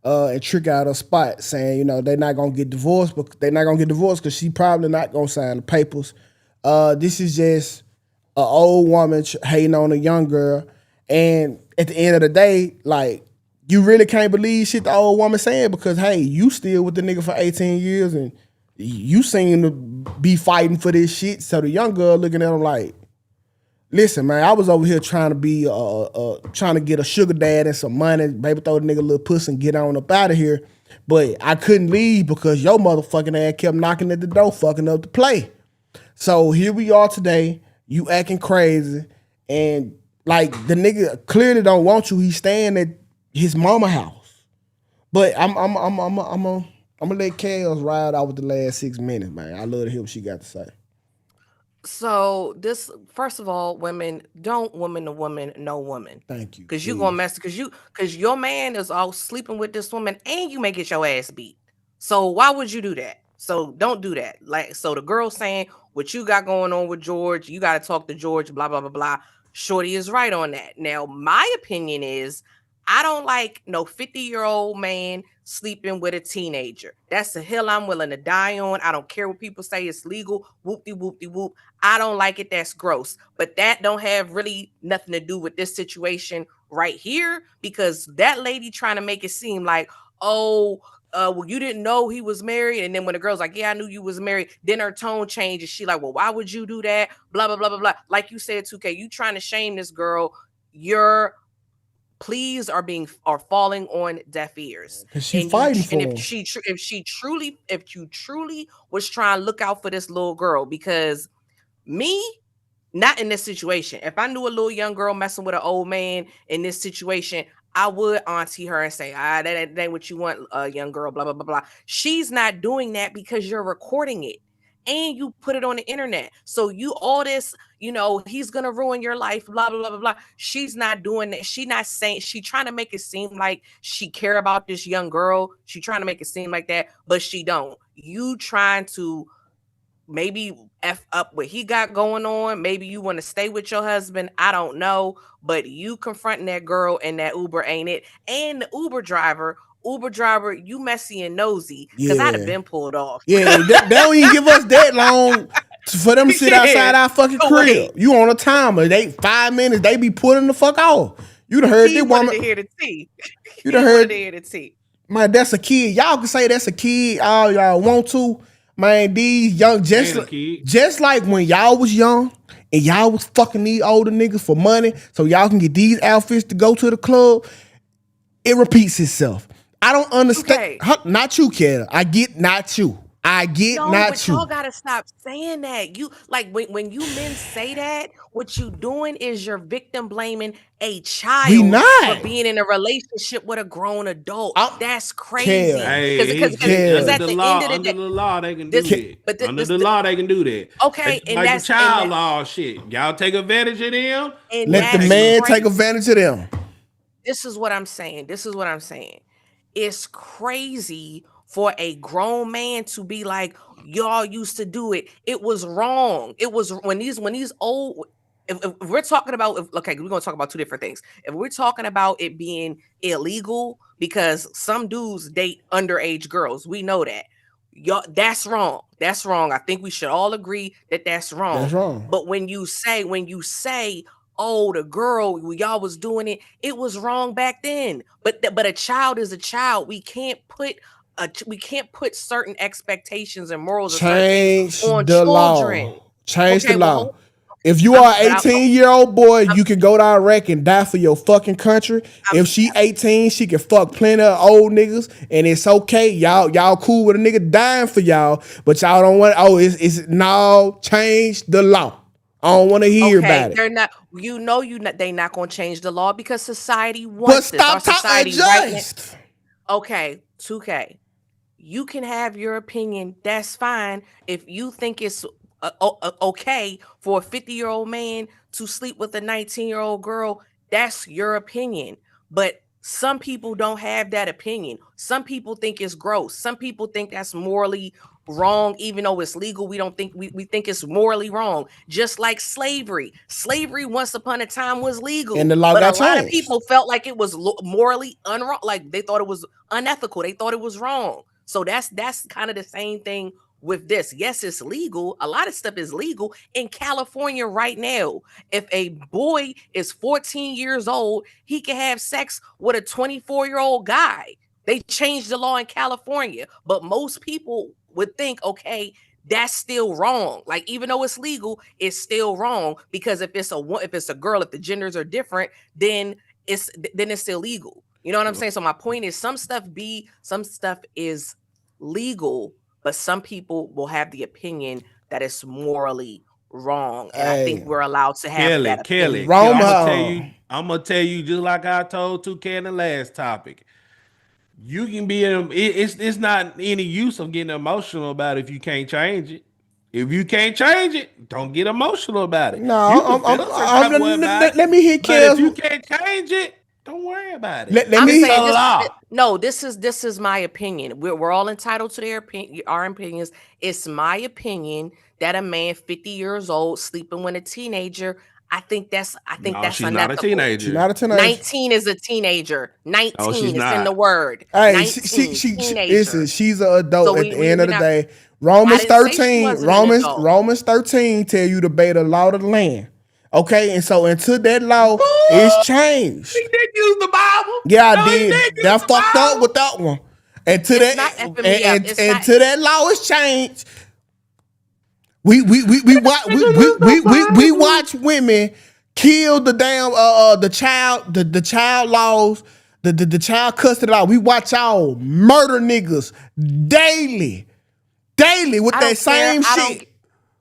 and trick out her spot, saying, you know, they're not gonna get divorced, but they're not gonna get divorced because she probably not gonna sign the papers. This is just an old woman hating on a young girl, and at the end of the day, like, you really can't believe shit the old woman saying because, hey, you still with the nigga for 18 years and you seem to be fighting for this shit. So the young girl looking at him like, listen, man, I was over here trying to be, trying to get a sugar dad and some money, baby throw the nigga a little puss and get on up out of here. But I couldn't leave because your motherfucking ass kept knocking at the door, fucking up the play. So here we are today, you acting crazy, and like the nigga clearly don't want you. He's staying at his mama house. But I'm gonna let Kels ride out with the last 6 minutes, man. I love to hear what she got to say. So this, first of all, women, don't woman to woman, no woman. Thank you. Because you gonna mess, because your man is all sleeping with this woman and you may get your ass beat. So why would you do that? So don't do that. Like, so the girl saying what you got going on with George, you got to talk to George, blah, blah, blah, blah. Shorty is right on that. Now, my opinion is I don't like no 50-year-old man sleeping with a teenager. That's the hill I'm willing to die on. I don't care what people say. It's legal. Whoop-de-whoop-de-whoop. I don't like it. That's gross. But that don't have really nothing to do with this situation right here, because that lady trying to make it seem like, oh, well, you didn't know he was married. And then when the girl's like, yeah, I knew you was married, then her tone changes. She like, well, why would you do that? Blah, blah, blah, blah, blah. Like you said, 2K, you trying to shame this girl. Your pleas are falling on deaf ears. Cause she fighting for him. If you truly was trying to look out for this little girl, because me, not in this situation. If I knew a little young girl messing with an old man in this situation, I would auntie her and say, that ain't what you want, young girl, blah, blah, blah, blah. She's not doing that because you're recording it and you put it on the internet. So you all this, he's going to ruin your life, blah, blah, blah, blah, blah. She's not doing that. She not saying, she trying to make it seem like she care about this young girl. She trying to make it seem like that, but she don't. You trying to maybe F up what he got going on. Maybe you want to stay with your husband. I don't know. But you confronting that girl in that Uber ain't it. And the Uber driver, you messy and nosy. Because I'd have been pulled off. Yeah, they don't even give us that long for them to sit outside our fucking crib. You on a timer. 5 minutes, they be pulling the fuck off. You done heard this woman. To hear the tea. You done heard. To hear the tea. Man, that's a kid. Y'all can say that's a kid all y'all want to. Man, these young, just like when y'all was young and y'all was fucking these older niggas for money so y'all can get these outfits to go to the club, it repeats itself. I don't understand. Okay. Not you, Kellie. I get not you. Not you. Y'all gotta stop saying that. You like when you men say that, what you doing is you're victim blaming a child for being in a relationship with a grown adult. That's crazy. Because at the end of the law, they can do that. Under the law, they can do that. Okay, and like the child law shit. Y'all take advantage of them. Let the man take advantage of them. This is what I'm saying. It's crazy for a grown man to be like, y'all used to do it. It was wrong. It was when these old. If we're talking about, we're going to talk about two different things. If we're talking about it being illegal because some dudes date underage girls, we know that. Y'all, that's wrong. That's wrong. I think we should all agree that that's wrong. That's wrong. But when you say, oh, the girl, y'all was doing it, it was wrong back then. But a child is a child. We can't put certain expectations and morals on children. Change the law. If you are an 18-year-old boy, you can go to Iraq and die for your fucking country. If she 18, she can fuck plenty of old niggas, and it's okay. Y'all cool with a nigga dying for y'all, but y'all don't want. Change the law. I don't want to hear about it. They're not. They not going to change the law because society wants this. But stop talking just. Okay, 2K. You can have your opinion. That's fine. If you think it's okay for a 50-year-old man to sleep with a 19-year-old girl, that's your opinion. But some people don't have that opinion. Some people think it's gross. Some people think that's morally wrong, even though it's legal. We don't think we think it's morally wrong. Just like slavery. Slavery once upon a time was legal, and the law got changed. A lot of people felt like it was morally unwrong. Like they thought it was unethical. They thought it was wrong. So that's kind of the same thing with this. Yes, it's legal. A lot of stuff is legal in California right now. If a boy is 14 years old, he can have sex with a 24-year-old guy. They changed the law in California, but most people would think, okay, that's still wrong. Like, even though it's legal, it's still wrong, because if it's a girl, if the genders are different, then it's still legal. You know what I'm saying? So my point is, some stuff is legal, but some people will have the opinion that it's morally wrong. And I think we're allowed to have that opinion. Kellie, I'm gonna tell you, just like I told 2K in the last topic. You can be it's not any use of getting emotional about it if you can't change it. If you can't change it, don't get emotional about it. No, let me hear Kellie. If you can't change it, don't worry about it. This is my opinion. We're all entitled to our opinions. It's my opinion that a man 50 years old sleeping with a teenager, I think that's she's unethical. Not a teenager. She's not a teenager. 19 is a teenager. 19 is in the word. Hey, 19, she's an adult at the end of the day. Romans 13 tell you to obey the law of the land. Okay, and so until that law is changed. He did use the Bible. Yeah, I did. That fucked up with that one. And to It's that, not effing me up. It's and not- to that law is changed. We watch women kill the damn the child laws, the child custody law. We watch y'all murder niggas daily with I that don't same care. shit.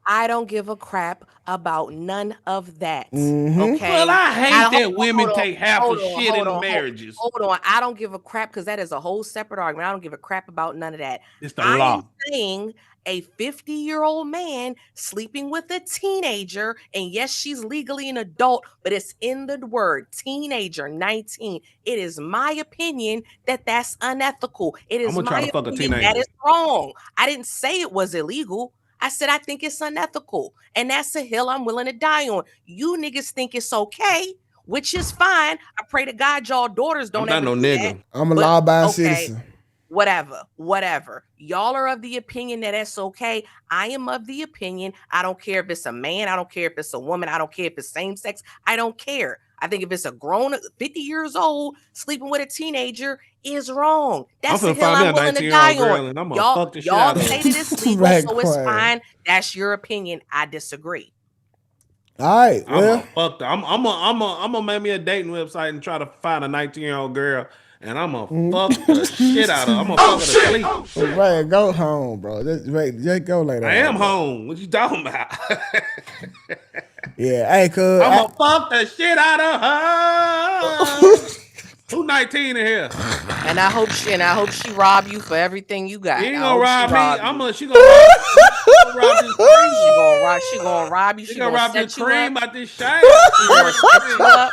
I don't give a crap about none of that. Mm-hmm. Okay. Well, I hate that women hold on, take half hold of on, shit hold in on, marriages. Hold on. I don't give a crap because that is a whole separate argument. I don't give a crap about none of that. It's the I law. am saying a 50-year-old man sleeping with a teenager, and yes, she's legally an adult, but it's in the word teenager, 19. It is my opinion that that's unethical. It is I'm gonna try my to fuck a opinion that teenager. is wrong. I didn't say it was illegal. I said I think it's unethical, and that's a hill I'm willing to die on. You niggas think it's okay, which is fine. I pray to God y'all daughters don't I'm ever not no do nigga. that. I'm a But, law-abiding okay, citizen. whatever. Y'all are of the opinion that that's okay. I am of the opinion. I don't care if it's a man. I don't care if it's a woman. I don't care if it's same sex. I don't care. I think if it's a grown 50 years old sleeping with a teenager is wrong. That's the finna hill find me a I'm willing to 19-year-old die girl on. and I'm gonna Y'all, fuck the shit y'all out of say her. that it's legal, Right, so it's quiet. fine. That's your opinion. I disagree. All right, well, I'm gonna make me a dating website and try to find a 19-year-old girl, and I'm gonna fuck the shit out of her. I'm gonna fuck her to sleep. Right, go home, bro. Just go later. I am home. What you talking about? Yeah, hey, cuz. I'm gonna fuck the shit out of her. Who 19 in here? And I hope she rob you for everything you got. She ain't I gonna hope rob she me. rob you. She gonna rob this cream. She gonna rob you. She She gonna gonna rob set this you cream up. out this shine. She gonna set you up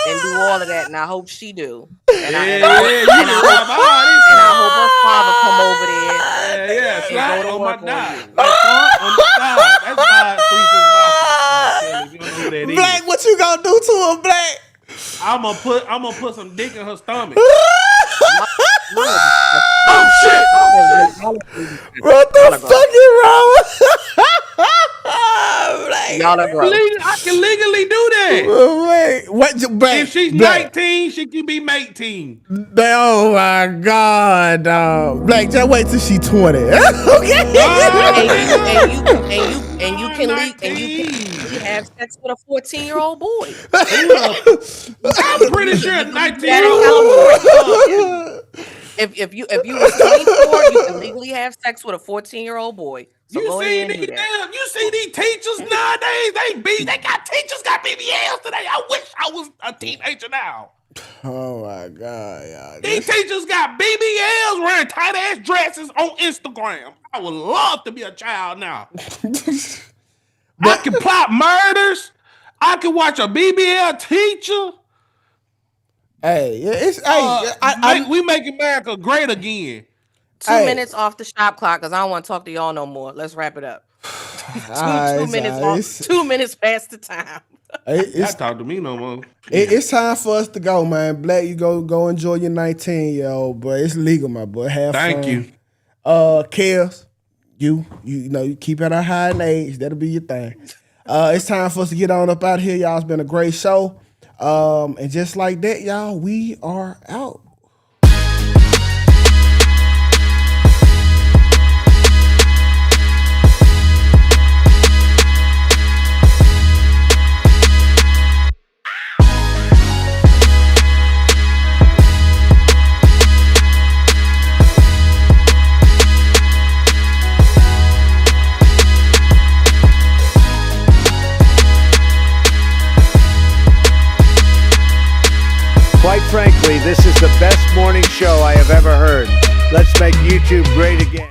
and do all of that. And I hope she do. And I hope her father come over there. Yeah, slide go to on my work on dime. you. Like on the side. That's my 3 6 Kelly, if you don't know who that is. Black, what you gonna do to him, Black? I'm gonna put some dick in her stomach. Oh shit! What the fuck is wrong? Y'all are gross. I can legally do that. Wait, what? Black, If she's Black. 19, she can be 18. Oh my God, dog. Black, just wait till she 20. Okay. And you can legally have sex with a 14-year-old boy. I'm pretty sure a 19-year-old. If you was 24, you can legally have sex with a 14-year-old boy. So You go see ahead and do these that. you see these teachers nowadays? They got teachers got BBLs today. I wish I was a teenager now. Oh my God, y'all. These teachers got BBLs wearing tight ass dresses on Instagram. I would love to be a child now. I can plot murders. I can watch a BBL teacher. Hey, it's We make America great again. 2 minutes off the shop clock because I don't want to talk to y'all no more. Let's wrap it up. 2 minutes off. 2 minutes past the time. It's talk to me no more. It's time for us to go, man. Black, you go enjoy your 19-year-old, boy. It's legal, my boy. Have fun. Thank you. Kels, you know, you keep at a high age. That'll be your thing. It's time for us to get on up out here, y'all. It's been a great show. And just like that, y'all, we are out. Quite frankly, this is the best morning show I have ever heard. Let's make YouTube great again.